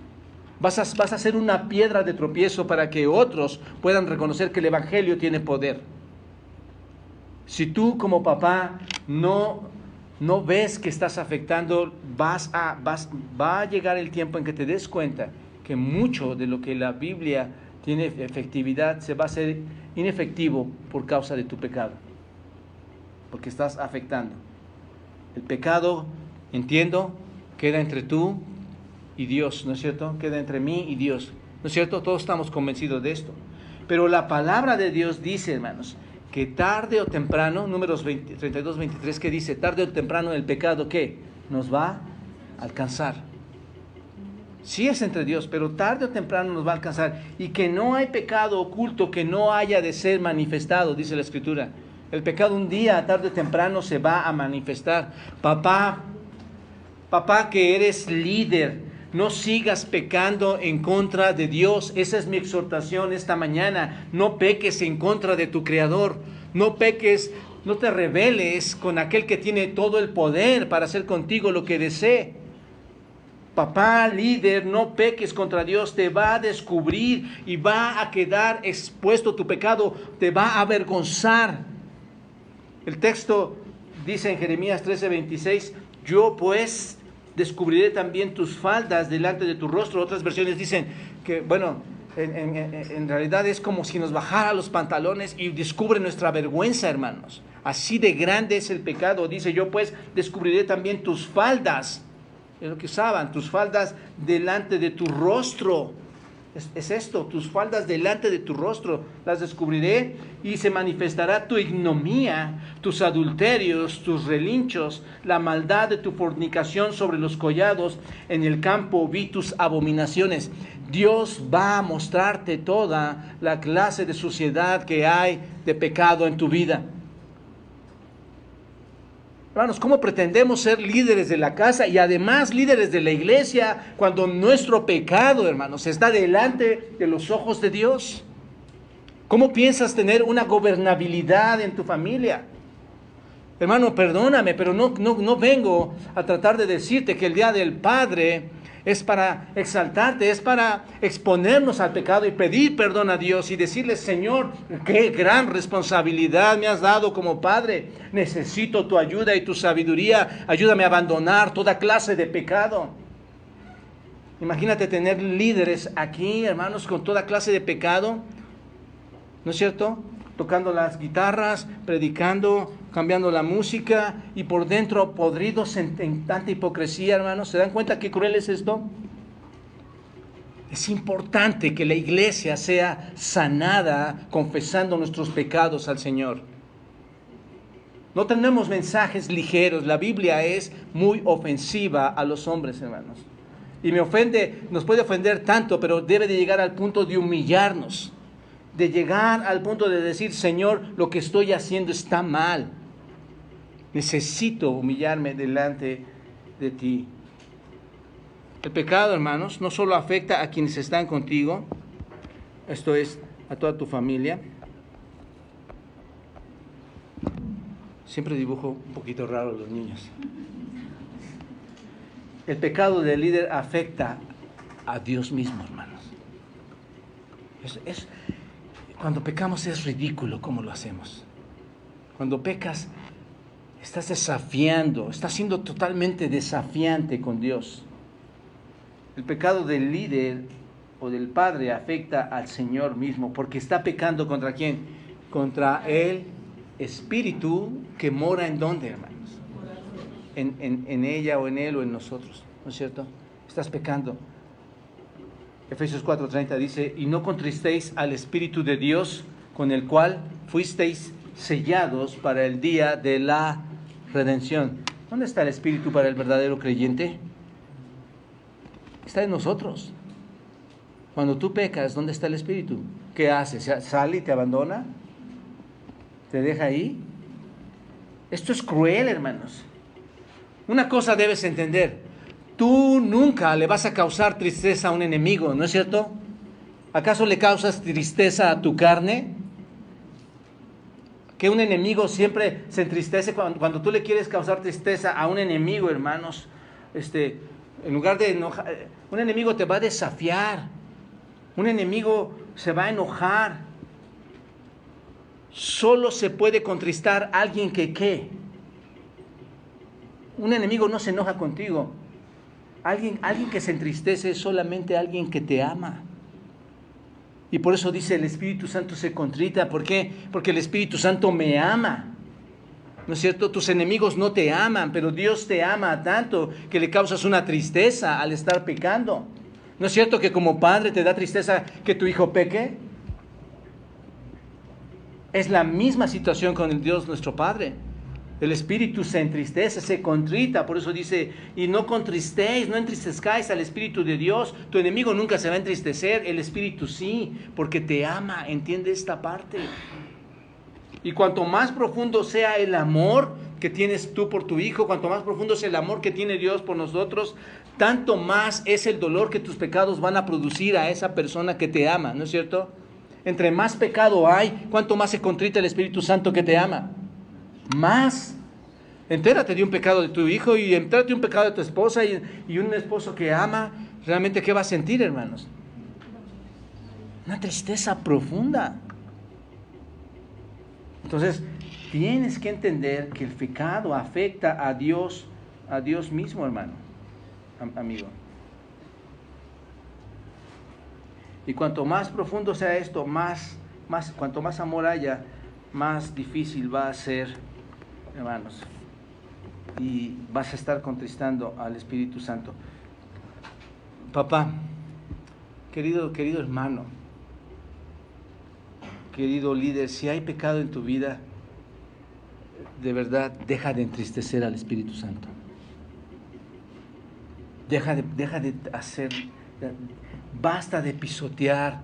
Vas a ser una piedra de tropiezo para que otros puedan reconocer que el Evangelio tiene poder. Si tú como papá no ves que estás afectando, va a llegar el tiempo en que te des cuenta que mucho de lo que la Biblia tiene efectividad se va a hacer inefectivo por causa de tu pecado. Porque estás afectando. El pecado, entiendo, queda entre tú y Dios, ¿no es cierto? Queda entre mí y Dios, ¿no es cierto? Todos estamos convencidos de esto. Pero la palabra de Dios dice, hermanos, que tarde o temprano, Números 32, 23, que dice, tarde o temprano el pecado, ¿qué? Nos va a alcanzar. Sí es entre Dios, pero tarde o temprano nos va a alcanzar. Y que no hay pecado oculto que no haya de ser manifestado, dice la Escritura. El pecado un día, tarde o temprano, se va a manifestar. Papá que eres líder, no sigas pecando en contra de Dios. Esa es mi exhortación esta mañana. No peques en contra de tu Creador. No peques, no te rebeles con aquel que tiene todo el poder para hacer contigo lo que desee. Papá, líder, no peques contra Dios. Te va a descubrir y va a quedar expuesto tu pecado. Te va a avergonzar. El texto dice en Jeremías 13:26, yo pues descubriré también tus faldas delante de tu rostro. Otras versiones dicen que, bueno, en realidad es como si nos bajara los pantalones y descubre nuestra vergüenza, hermanos. Así de grande es el pecado. Dice, yo pues descubriré también tus faldas. Es lo que usaban, tus faldas delante de tu rostro. Es esto, tus faldas delante de tu rostro las descubriré y se manifestará tu ignominia, tus adulterios, tus relinchos, la maldad de tu fornicación sobre los collados, en el campo vi tus abominaciones. Dios va a mostrarte toda la clase de suciedad que hay de pecado en tu vida. Hermanos, ¿cómo pretendemos ser líderes de la casa y además líderes de la iglesia cuando nuestro pecado, hermanos, está delante de los ojos de Dios? ¿Cómo piensas tener una gobernabilidad en tu familia? Hermano, perdóname, pero no vengo a tratar de decirte que el Día del Padre es para exaltarte, es para exponernos al pecado y pedir perdón a Dios y decirle: Señor, qué gran responsabilidad me has dado como Padre. Necesito tu ayuda y tu sabiduría. Ayúdame a abandonar toda clase de pecado. Imagínate tener líderes aquí, hermanos, con toda clase de pecado, ¿no es cierto? Tocando las guitarras, predicando, cambiando la música y por dentro podridos en tanta hipocresía, hermanos. ¿Se dan cuenta qué cruel es esto? Es importante que la iglesia sea sanada confesando nuestros pecados al Señor. No tenemos mensajes ligeros. La Biblia es muy ofensiva a los hombres, hermanos. Y nos puede ofender tanto, pero debe de llegar al punto de humillarnos. De llegar al punto de decir: Señor, lo que estoy haciendo está mal. Necesito humillarme delante de ti. El pecado, hermanos, no solo afecta a quienes están contigo, esto es, a toda tu familia. Siempre dibujo un poquito raro a los niños. El pecado del líder afecta a Dios mismo, hermanos. Cuando pecamos es ridículo cómo lo hacemos. Cuando pecas, estás desafiando, estás siendo totalmente desafiante con Dios. El pecado del líder o del padre afecta al Señor mismo, porque está pecando ¿contra quién? Contra el Espíritu que mora ¿en dónde, hermanos? En ella o en él o en nosotros, ¿no es cierto? Estás pecando. Efesios 4:30 dice: y no contristéis al Espíritu de Dios, con el cual fuisteis sellados para el día de la redención. ¿Dónde está el Espíritu para el verdadero creyente? Está en nosotros. Cuando tú pecas, ¿dónde está el Espíritu? ¿Qué hace? ¿Sale y te abandona? ¿Te deja ahí? Esto es cruel, hermanos. Una cosa debes entender: tú nunca le vas a causar tristeza a un enemigo, ¿no es cierto? ¿Acaso le causas tristeza a tu carne? Que un enemigo siempre se entristece cuando tú le quieres causar tristeza a un enemigo, hermanos. En lugar de enojar, un enemigo te va a desafiar. Un enemigo se va a enojar. Solo se puede contristar a alguien que ¿qué? Un enemigo no se enoja contigo. Alguien que se entristece es solamente alguien que te ama. Y por eso dice: el Espíritu Santo se contrita. ¿Por qué? Porque el Espíritu Santo me ama. ¿No es cierto? Tus enemigos no te aman, pero Dios te ama tanto que le causas una tristeza al estar pecando. ¿No es cierto que como padre te da tristeza que tu hijo peque? Es la misma situación con el Dios nuestro Padre. El Espíritu se entristece, se contrita. Por eso dice: y no contristéis, no entristezcáis al Espíritu de Dios. Tu enemigo nunca se va a entristecer, el Espíritu sí, porque te ama. ¿Entiende esta parte? Y cuanto más profundo sea el amor que tienes tú por tu hijo, cuanto más profundo sea el amor que tiene Dios por nosotros, tanto más es el dolor que tus pecados van a producir a esa persona que te ama, ¿no es cierto? Entre más pecado hay, cuanto más se contrita el Espíritu Santo que te ama. Más. Entérate de un pecado de tu hijo y entérate de un pecado de tu esposa y un esposo que ama, realmente ¿qué va a sentir, hermanos? Una tristeza profunda. Entonces, tienes que entender que el pecado afecta a Dios mismo, hermano, amigo. Y cuanto más profundo sea esto, cuanto más amor haya, más difícil va a ser, hermanos. Y vas a estar contristando al Espíritu Santo. Papá, querido hermano, querido líder, si hay pecado en tu vida, de verdad, deja de entristecer al Espíritu Santo. Deja de hacer, basta de pisotear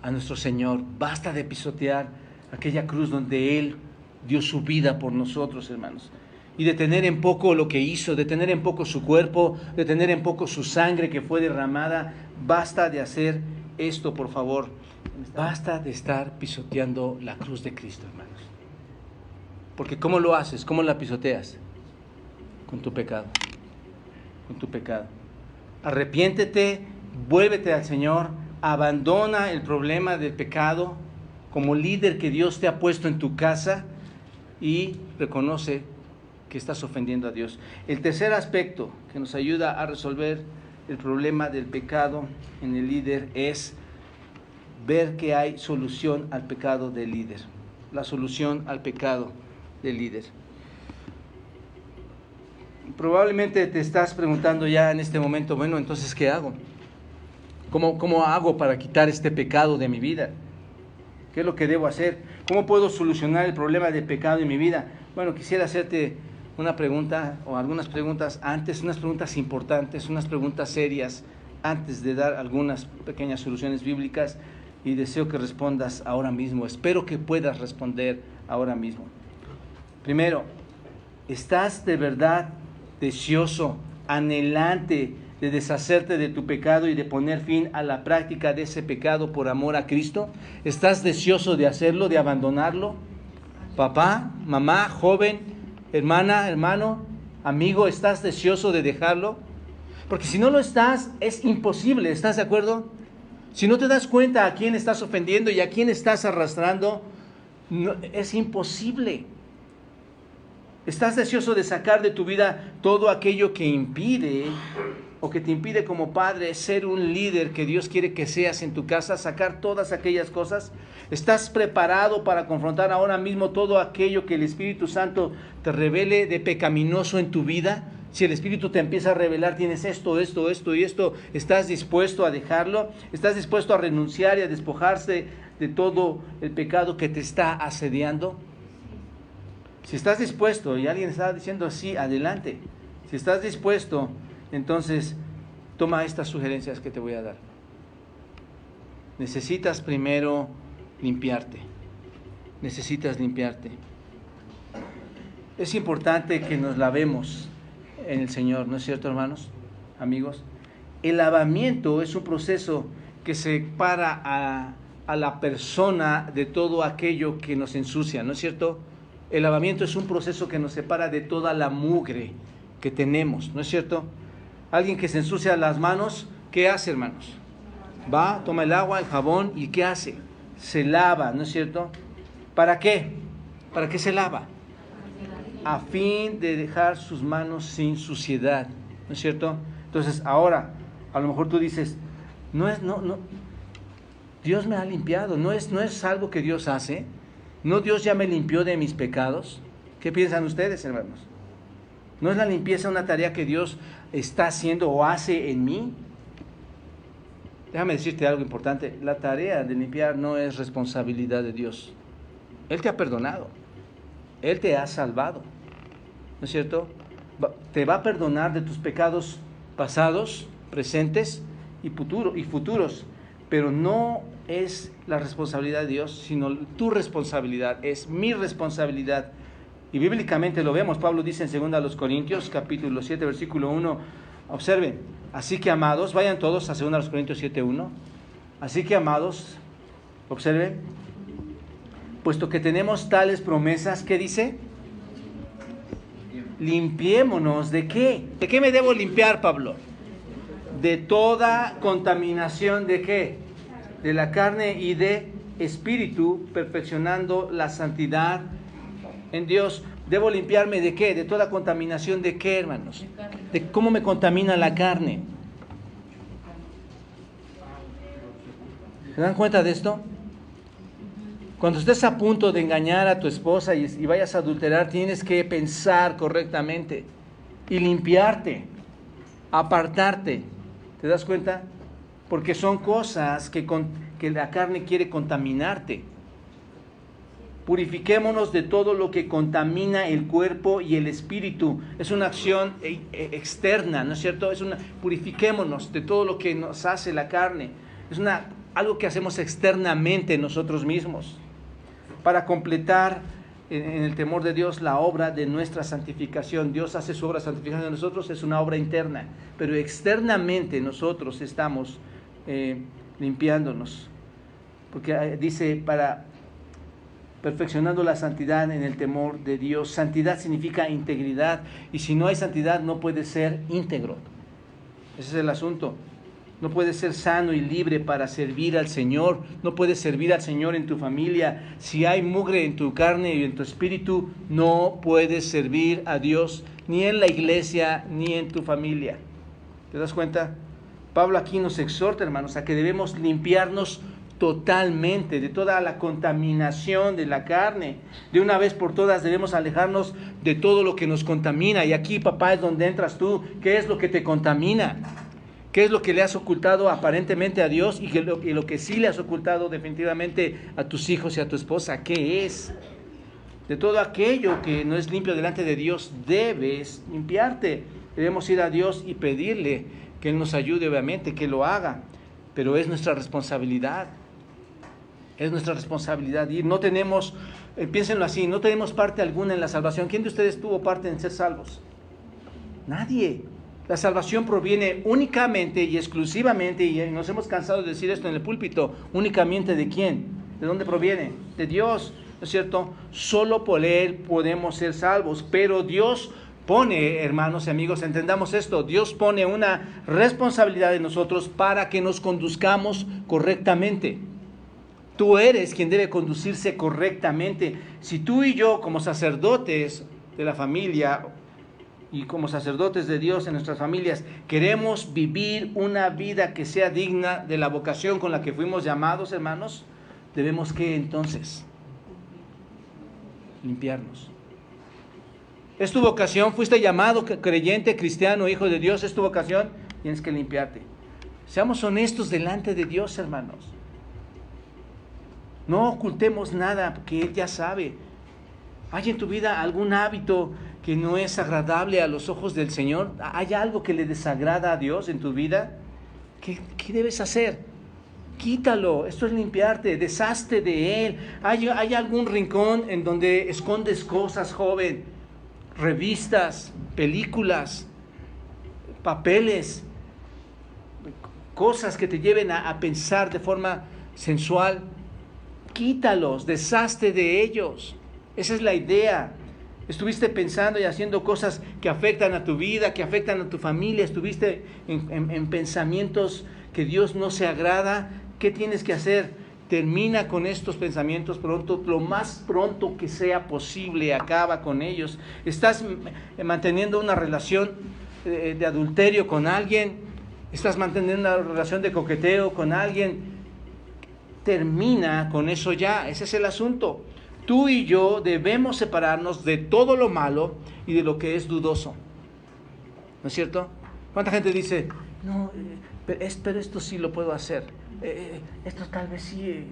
a nuestro Señor, basta de pisotear aquella cruz donde Él dio su vida por nosotros, hermanos. y de tener en poco lo que hizo, de tener en poco su cuerpo, de tener en poco su sangre que fue derramada. Basta de hacer esto, por favor. Basta de estar pisoteando la cruz de Cristo, hermanos. Porque ¿cómo lo haces? ¿Cómo la pisoteas? Con tu pecado. Con tu pecado. Arrepiéntete, vuélvete al Señor, abandona el problema del pecado como líder que Dios te ha puesto en tu casa y reconoce que estás ofendiendo a Dios. El tercer aspecto que nos ayuda a resolver el problema del pecado en el líder es ver que hay solución al pecado del líder. La solución al pecado del líder. Probablemente te estás preguntando ya en este momento, bueno, entonces, ¿qué hago? ¿Cómo hago para quitar este pecado de mi vida? ¿Qué es lo que debo hacer? ¿Cómo puedo solucionar el problema del pecado en mi vida? Bueno, quisiera hacerte una pregunta o algunas preguntas antes, unas preguntas importantes, unas preguntas serias antes de dar algunas pequeñas soluciones bíblicas, y deseo que respondas ahora mismo. Espero que puedas responder ahora mismo. Primero, ¿estás de verdad deseoso, anhelante de deshacerte de tu pecado y de poner fin a la práctica de ese pecado por amor a Cristo? ¿Estás deseoso de hacerlo, de abandonarlo? Papá, mamá, joven, hermana, hermano, amigo, ¿estás deseoso de dejarlo? Porque si no lo estás, es imposible, ¿estás de acuerdo? Si no te das cuenta a quién estás ofendiendo y a quién estás arrastrando, no, es imposible. ¿Estás deseoso de sacar de tu vida todo aquello que impide o que te impide como padre ser un líder que Dios quiere que seas en tu casa? Sacar todas aquellas cosas. ¿Estás preparado para confrontar ahora mismo todo aquello que el Espíritu Santo te revele de pecaminoso en tu vida? Si el Espíritu te empieza a revelar, tienes esto y esto, ¿estás dispuesto a dejarlo? ¿Estás dispuesto a renunciar y a despojarse de todo el pecado que te está asediando? Si estás dispuesto, y alguien está diciendo sí, adelante. Si estás dispuesto, entonces toma estas sugerencias que te voy a dar. Necesitas primero limpiarte. Necesitas limpiarte. Es importante que nos lavemos en el Señor, ¿no es cierto, hermanos, amigos? El lavamiento es un proceso que separa a la persona de todo aquello que nos ensucia, ¿no es cierto? El lavamiento es un proceso que nos separa de toda la mugre que tenemos, ¿no es cierto? Alguien que se ensucia las manos, ¿qué hace, hermanos? Va, toma el agua, el jabón, ¿y qué hace? Se lava, ¿no es cierto? ¿Para qué? ¿Para qué se lava? A fin de dejar sus manos sin suciedad, ¿no es cierto? Entonces, ahora, a lo mejor tú dices, no, Dios me ha limpiado, no es algo que Dios hace, no, Dios ya me limpió de mis pecados. ¿Qué piensan ustedes, hermanos? ¿No es la limpieza una tarea que Dios está haciendo o hace en mí? Déjame decirte algo importante, la tarea de limpiar no es responsabilidad de Dios. Él te ha perdonado, Él te ha salvado, ¿no es cierto? Te va a perdonar de tus pecados pasados, presentes y futuros, pero no es la responsabilidad de Dios, sino tu responsabilidad, es mi responsabilidad. Y bíblicamente lo vemos, Pablo dice en 2 Corintios, capítulo 7, versículo 1, observen, así que amados, vayan todos a 2 Corintios 7, 1, así que amados, observen, puesto que tenemos tales promesas, ¿qué dice? Limpiémonos, ¿de qué? ¿De qué me debo limpiar, Pablo? De toda contaminación, ¿de qué? De la carne y de espíritu, perfeccionando la santidad en Dios. ¿Debo limpiarme de qué? De toda contaminación, ¿de qué, hermanos? De cómo me contamina la carne. ¿Se dan cuenta de esto? Cuando estés a punto de engañar a tu esposa y vayas a adulterar, tienes que pensar correctamente y limpiarte, apartarte. ¿Te das cuenta? Porque son cosas que la carne quiere contaminarte. Purifiquémonos de todo lo que contamina el cuerpo y el espíritu. Es una acción externa, ¿no es cierto? Purifiquémonos de todo lo que nos hace la carne. Es algo que hacemos externamente nosotros mismos. Para completar en el temor de Dios la obra de nuestra santificación. Dios hace su obra de santificación de nosotros, es una obra interna, pero externamente nosotros estamos limpiándonos. Porque dice, para perfeccionando la santidad en el temor de Dios. Santidad significa integridad, y si no hay santidad no puede ser íntegro. Ese es el asunto. No puedes ser sano y libre para servir al Señor. No puedes servir al Señor en tu familia. Si hay mugre en tu carne y en tu espíritu, no puedes servir a Dios ni en la iglesia ni en tu familia. ¿Te das cuenta? Pablo aquí nos exhorta, hermanos, a que debemos limpiarnos totalmente de toda la contaminación de la carne. De una vez por todas debemos alejarnos de todo lo que nos contamina. Y aquí, papá, es donde entras tú. ¿Qué es lo que te contamina? ¿Qué es lo que le has ocultado aparentemente a Dios y lo que sí le has ocultado definitivamente a tus hijos y a tu esposa? ¿Qué es? De todo aquello que no es limpio delante de Dios, debes limpiarte. Debemos ir a Dios y pedirle que Él nos ayude, obviamente, que lo haga. Pero es nuestra responsabilidad. Es nuestra responsabilidad. Y no tenemos, piénsenlo así, no tenemos parte alguna en la salvación. ¿Quién de ustedes tuvo parte en ser salvos? Nadie. La salvación proviene únicamente y exclusivamente, y nos hemos cansado de decir esto en el púlpito, únicamente ¿de quién? ¿De dónde proviene? De Dios, ¿no es cierto? Solo por Él podemos ser salvos, pero Dios pone, hermanos y amigos, entendamos esto, Dios pone una responsabilidad en nosotros para que nos conduzcamos correctamente. Tú eres quien debe conducirse correctamente. Si tú y yo, como sacerdotes de la familia y como sacerdotes de Dios en nuestras familias, queremos vivir una vida que sea digna de la vocación con la que fuimos llamados, hermanos, debemos que entonces limpiarnos. Es tu vocación, fuiste llamado creyente, cristiano, hijo de Dios, es tu vocación, tienes que limpiarte. Seamos honestos delante de Dios, hermanos. No ocultemos nada, porque Él ya sabe. ¿Hay en tu vida algún hábito que no es agradable a los ojos del Señor? ¿Hay algo que le desagrada a Dios en tu vida? ¿Qué debes hacer? Quítalo, esto es limpiarte, deshazte de él. ¿Hay algún rincón en donde escondes cosas, joven? Revistas, películas, papeles, cosas que te lleven a pensar de forma sensual. Quítalos, deshazte de ellos. Esa es la idea. Estuviste pensando y haciendo cosas que afectan a tu vida, que afectan a tu familia. Estuviste en pensamientos que Dios no se agrada. ¿Qué tienes que hacer? Termina con estos pensamientos pronto, lo más pronto que sea posible. Acaba con ellos. Estás manteniendo una relación de adulterio con alguien. Estás manteniendo una relación de coqueteo con alguien. Termina con eso ya. Ese es el asunto. Tú y yo debemos separarnos de todo lo malo y de lo que es dudoso. ¿No es cierto? ¿Cuánta gente dice, no, pero esto sí lo puedo hacer? Esto tal vez sí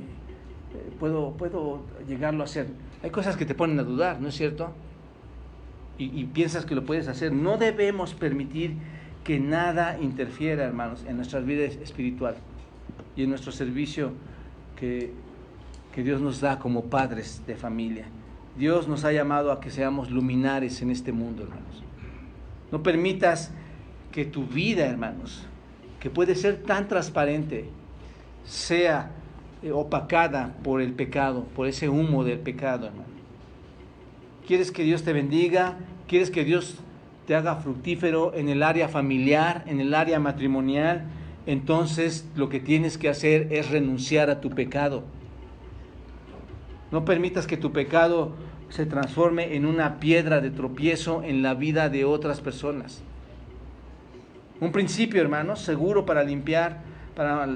puedo llegarlo a hacer. Hay cosas que te ponen a dudar, ¿no es cierto? Y piensas que lo puedes hacer. No debemos permitir que nada interfiera, hermanos, en nuestra vida espiritual y en nuestro servicio que Dios nos da como padres de familia. Dios nos ha llamado a que seamos luminares en este mundo, hermanos. No permitas que tu vida, hermanos, que puede ser tan transparente, sea opacada por el pecado, por ese humo del pecado, hermano. ¿Quieres que Dios te bendiga? ¿Quieres que Dios te haga fructífero en el área familiar, en el área matrimonial? Entonces lo que tienes que hacer es renunciar a tu pecado. No permitas que tu pecado se transforme en una piedra de tropiezo en la vida de otras personas. Un principio, hermanos, seguro para limpiar, para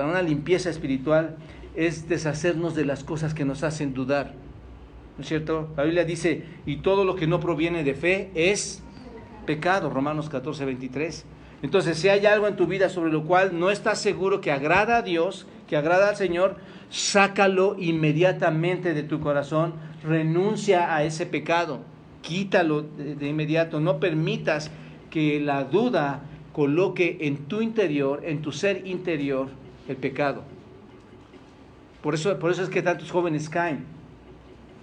una limpieza espiritual, es deshacernos de las cosas que nos hacen dudar. ¿No es cierto? La Biblia dice, y todo lo que no proviene de fe es pecado, Romanos 14:23. Entonces, si hay algo en tu vida sobre lo cual no estás seguro que agrada a Dios, que agrada al Señor, sácalo inmediatamente de tu corazón, renuncia a ese pecado, quítalo de inmediato. No permitas que la duda coloque en tu interior, en tu ser interior, el pecado. Por eso es que tantos jóvenes caen.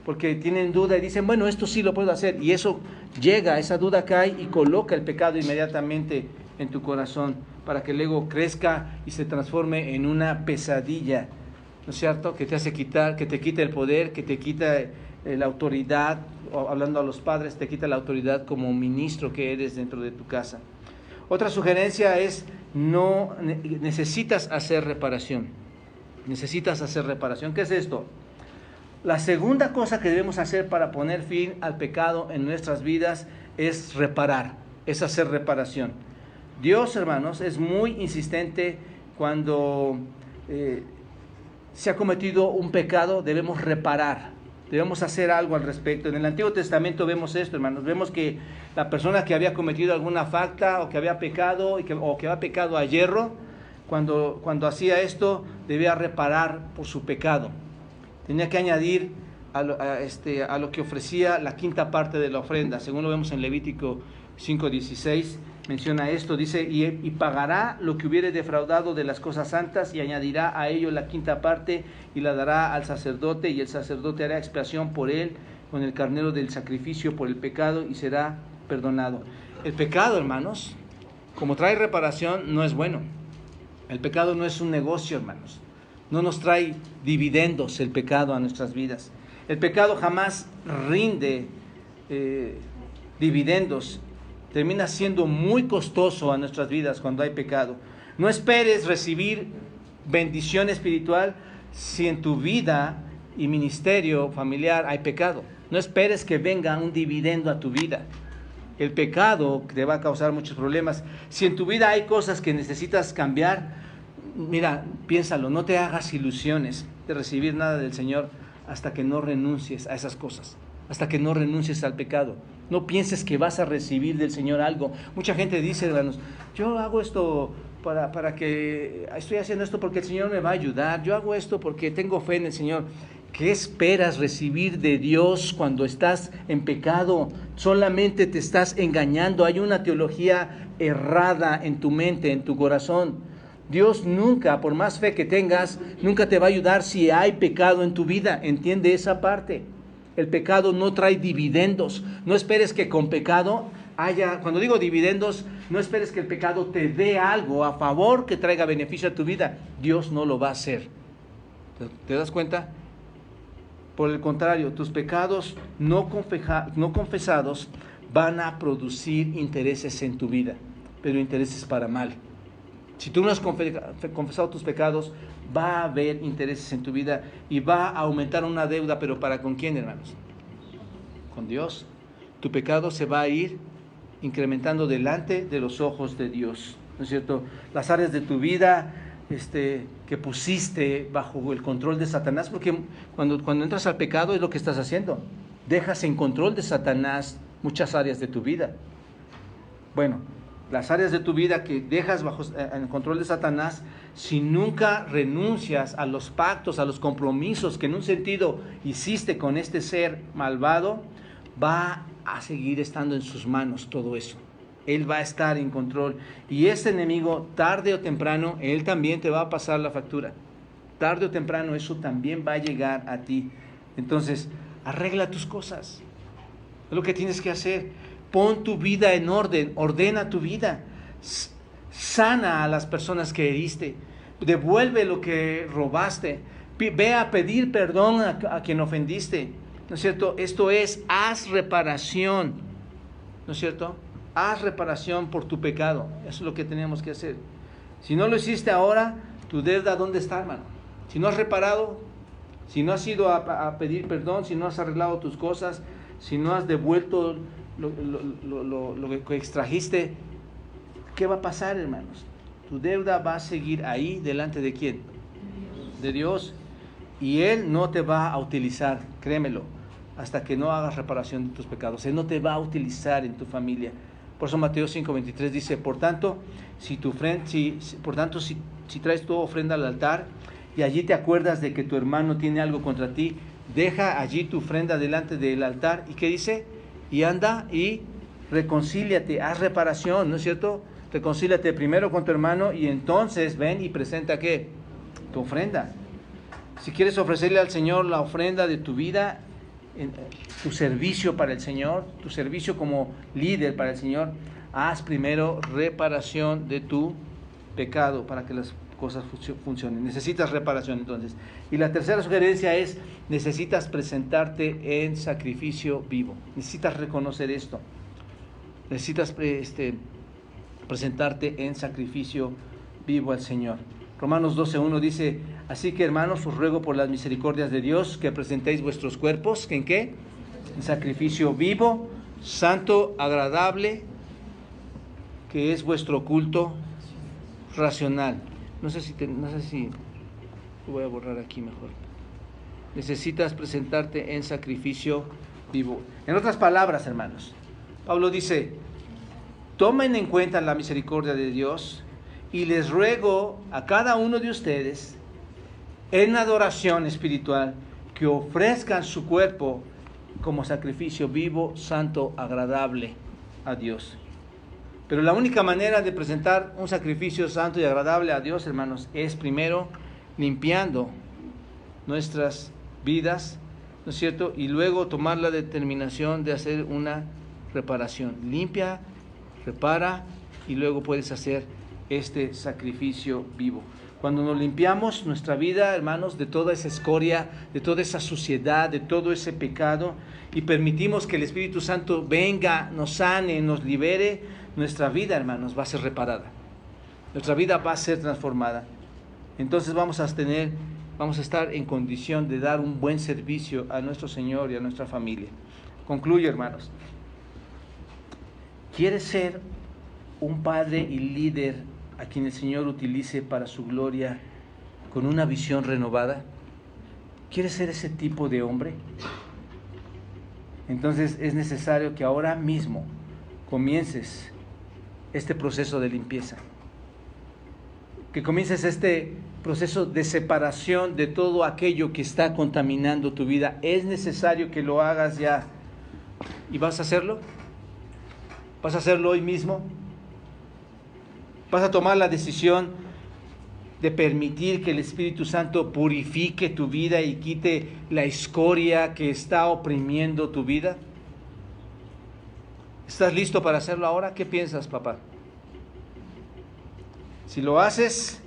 porque tienen duda y dicen, bueno, esto sí lo puedo hacer. Y eso llega, esa duda cae y coloca el pecado inmediatamente en tu corazón para que luego crezca y se transforme en una pesadilla, ¿no es cierto? Que te hace quitar, que te quita el poder, que te quita la autoridad, o hablando a los padres, te quita la autoridad como ministro que eres dentro de tu casa. Otra sugerencia es, necesitas hacer reparación. Necesitas hacer reparación. ¿Qué es esto? La segunda cosa que debemos hacer para poner fin al pecado en nuestras vidas es reparar, es hacer reparación. Dios, hermanos, es muy insistente cuando se ha cometido un pecado, debemos reparar, debemos hacer algo al respecto. En el Antiguo Testamento vemos esto, hermanos, vemos que la persona que había cometido alguna falta o que había pecado o que había pecado a hierro, cuando hacía esto, debía reparar por su pecado. Tenía que añadir a lo que ofrecía la quinta parte de la ofrenda, según lo vemos en Levítico 5:16, menciona esto, dice, y pagará lo que hubiere defraudado de las cosas santas, y añadirá a ello la quinta parte, y la dará al sacerdote, y el sacerdote hará expiación por él, con el carnero del sacrificio por el pecado, y será perdonado. El pecado, hermanos, como trae reparación, no es bueno. El pecado no es un negocio, hermanos. No nos trae dividendos el pecado a nuestras vidas. El pecado jamás rinde dividendos. Termina siendo muy costoso a nuestras vidas cuando hay pecado. No esperes recibir bendición espiritual si en tu vida y ministerio familiar hay pecado. No esperes que venga un dividendo a tu vida. El pecado te va a causar muchos problemas. Si en tu vida hay cosas que necesitas cambiar, mira, piénsalo, no te hagas ilusiones de recibir nada del Señor hasta que no renuncies a esas cosas, hasta que no renuncies al pecado. No pienses que vas a recibir del Señor algo. Mucha gente dice, hermanos, yo hago esto para que, estoy haciendo esto porque el Señor me va a ayudar, yo hago esto porque tengo fe en el Señor. ¿Qué esperas recibir de Dios cuando estás en pecado? Solamente te estás engañando. Hay una teología errada en tu mente, en tu corazón. Dios nunca, por más fe que tengas, nunca te va a ayudar si hay pecado en tu vida. Entiende esa parte. El pecado no trae dividendos. No esperes que con pecado haya, cuando digo dividendos, no esperes que el pecado te dé algo a favor que traiga beneficio a tu vida. Dios no lo va a hacer. ¿Te das cuenta? Por el contrario, tus pecados no confesados van a producir intereses en tu vida, pero intereses para mal. Si tú no has confesado tus pecados, va a haber intereses en tu vida y va a aumentar una deuda, pero ¿para con quién, hermanos? Con Dios. Tu pecado se va a ir incrementando delante de los ojos de Dios, ¿no es cierto? Las áreas de tu vida que pusiste bajo el control de Satanás, porque cuando entras al pecado es lo que estás haciendo. Dejas en control de Satanás muchas áreas de tu vida. Bueno, las áreas de tu vida que dejas bajo el control de Satanás, si nunca renuncias a los pactos, a los compromisos que en un sentido hiciste con este ser malvado, va a seguir estando en sus manos todo eso. Él va a estar en control. Y ese enemigo, tarde o temprano, él también te va a pasar la factura. Tarde o temprano eso también va a llegar a ti. Entonces, arregla tus cosas. Es lo que tienes que hacer. Pon tu vida en orden, ordena tu vida. Sana a las personas que heriste. Devuelve lo que robaste. Ve a pedir perdón a quien ofendiste. ¿No es cierto? Esto es, haz reparación. ¿No es cierto? Haz reparación por tu pecado. Eso es lo que tenemos que hacer. Si no lo hiciste ahora, tu deuda, ¿dónde está, hermano? Si no has reparado, si no has ido a pedir perdón, si no has arreglado tus cosas, si no has devuelto lo que extrajiste, ¿qué va a pasar, hermanos? Tu deuda va a seguir ahí, ¿delante de quién? De Dios. Y Él no te va a utilizar, créemelo, hasta que no hagas reparación de tus pecados. Él no te va a utilizar en tu familia. Por eso Mateo 5:23 dice, por tanto, si traes tu ofrenda al altar y allí te acuerdas de que tu hermano tiene algo contra ti, deja allí tu ofrenda delante del altar. ¿Y qué dice? Y anda y reconcíliate, haz reparación, ¿no es cierto? Reconcíliate primero con tu hermano y entonces ven y presenta, ¿qué? Tu ofrenda. Si quieres ofrecerle al Señor la ofrenda de tu vida, tu servicio para el Señor, tu servicio como líder para el Señor, haz primero reparación de tu pecado para que las cosas funcionen. Necesitas reparación entonces. Y la tercera sugerencia es, necesitas presentarte en sacrificio vivo. Necesitas reconocer esto. Necesitas presentarte en sacrificio vivo al Señor. Romanos 12:1 dice, así que hermanos, os ruego por las misericordias de Dios que presentéis vuestros cuerpos, ¿en qué? En sacrificio vivo, santo, agradable, que es vuestro culto racional. No sé si lo voy a borrar aquí mejor. Necesitas presentarte en sacrificio vivo. En otras palabras, hermanos, Pablo dice, tomen en cuenta la misericordia de Dios y les ruego a cada uno de ustedes en adoración espiritual que ofrezcan su cuerpo como sacrificio vivo, santo, agradable a Dios. Pero la única manera de presentar un sacrificio santo y agradable a Dios, hermanos, es primero limpiando nuestras vidas, ¿no es cierto? Y luego tomar la determinación de hacer una reparación. Limpia, repara y luego puedes hacer este sacrificio vivo. Cuando nos limpiamos nuestra vida, hermanos, de toda esa escoria, de toda esa suciedad, de todo ese pecado, y permitimos que el Espíritu Santo venga, nos sane, nos libere, nuestra vida, hermanos, va a ser reparada. Nuestra vida va a ser transformada. Entonces vamos a estar en condición de dar un buen servicio a nuestro Señor y a nuestra familia. Concluyo, hermanos. ¿Quieres ser un padre y líder a quien el Señor utilice para su gloria con una visión renovada? ¿Quieres ser ese tipo de hombre? Entonces es necesario que ahora mismo comiences este proceso de limpieza. Que comiences este proceso de separación de todo aquello que está contaminando tu vida. Es necesario que lo hagas ya. ¿Y vas a hacerlo? ¿Vas a hacerlo hoy mismo? ¿Vas a tomar la decisión de permitir que el Espíritu Santo purifique tu vida y quite la escoria que está oprimiendo tu vida? ¿Estás listo para hacerlo ahora? ¿Qué piensas, papá? Si lo haces,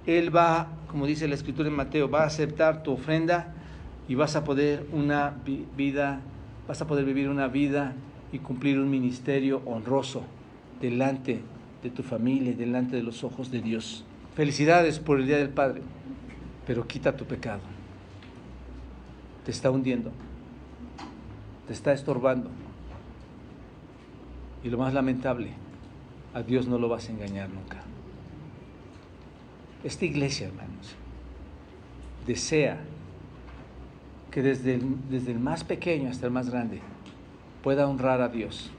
Él va, como dice la Escritura en Mateo, va a aceptar tu ofrenda y vas a poder vivir una vida y cumplir un ministerio honroso delante de tu familia y delante de los ojos de Dios. Felicidades por el Día del Padre, pero quita tu pecado. Te está hundiendo, te está estorbando. Y lo más lamentable, a Dios no lo vas a engañar nunca. Esta iglesia, hermanos, desea que desde el más pequeño hasta el más grande pueda honrar a Dios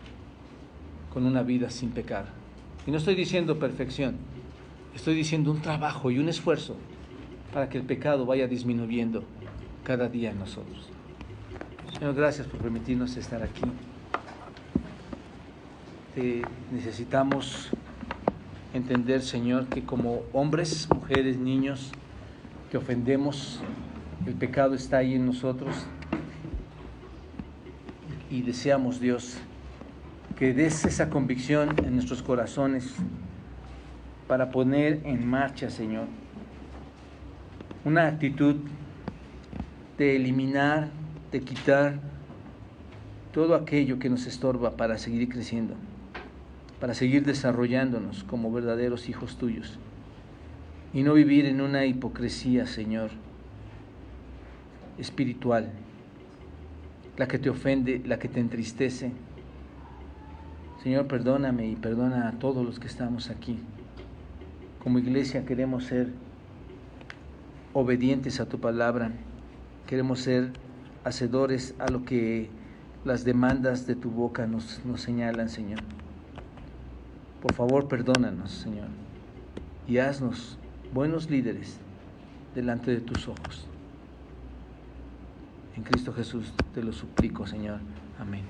con una vida sin pecar. Y no estoy diciendo perfección, estoy diciendo un trabajo y un esfuerzo para que el pecado vaya disminuyendo cada día en nosotros. Señor, gracias por permitirnos estar aquí. Necesitamos entender, Señor, que como hombres, mujeres, niños que ofendemos, el pecado está ahí en nosotros y deseamos, Dios, que des esa convicción en nuestros corazones para poner en marcha, Señor, una actitud de eliminar, de quitar todo aquello que nos estorba para seguir creciendo, para seguir desarrollándonos como verdaderos hijos tuyos y no vivir en una hipocresía, Señor, espiritual, la que te ofende, la que te entristece. Señor, perdóname y perdona a todos los que estamos aquí. Como iglesia queremos ser obedientes a tu palabra, queremos ser hacedores a lo que las demandas de tu boca nos señalan, Señor. Por favor, perdónanos, Señor, y haznos buenos líderes delante de tus ojos. En Cristo Jesús te lo suplico, Señor. Amén.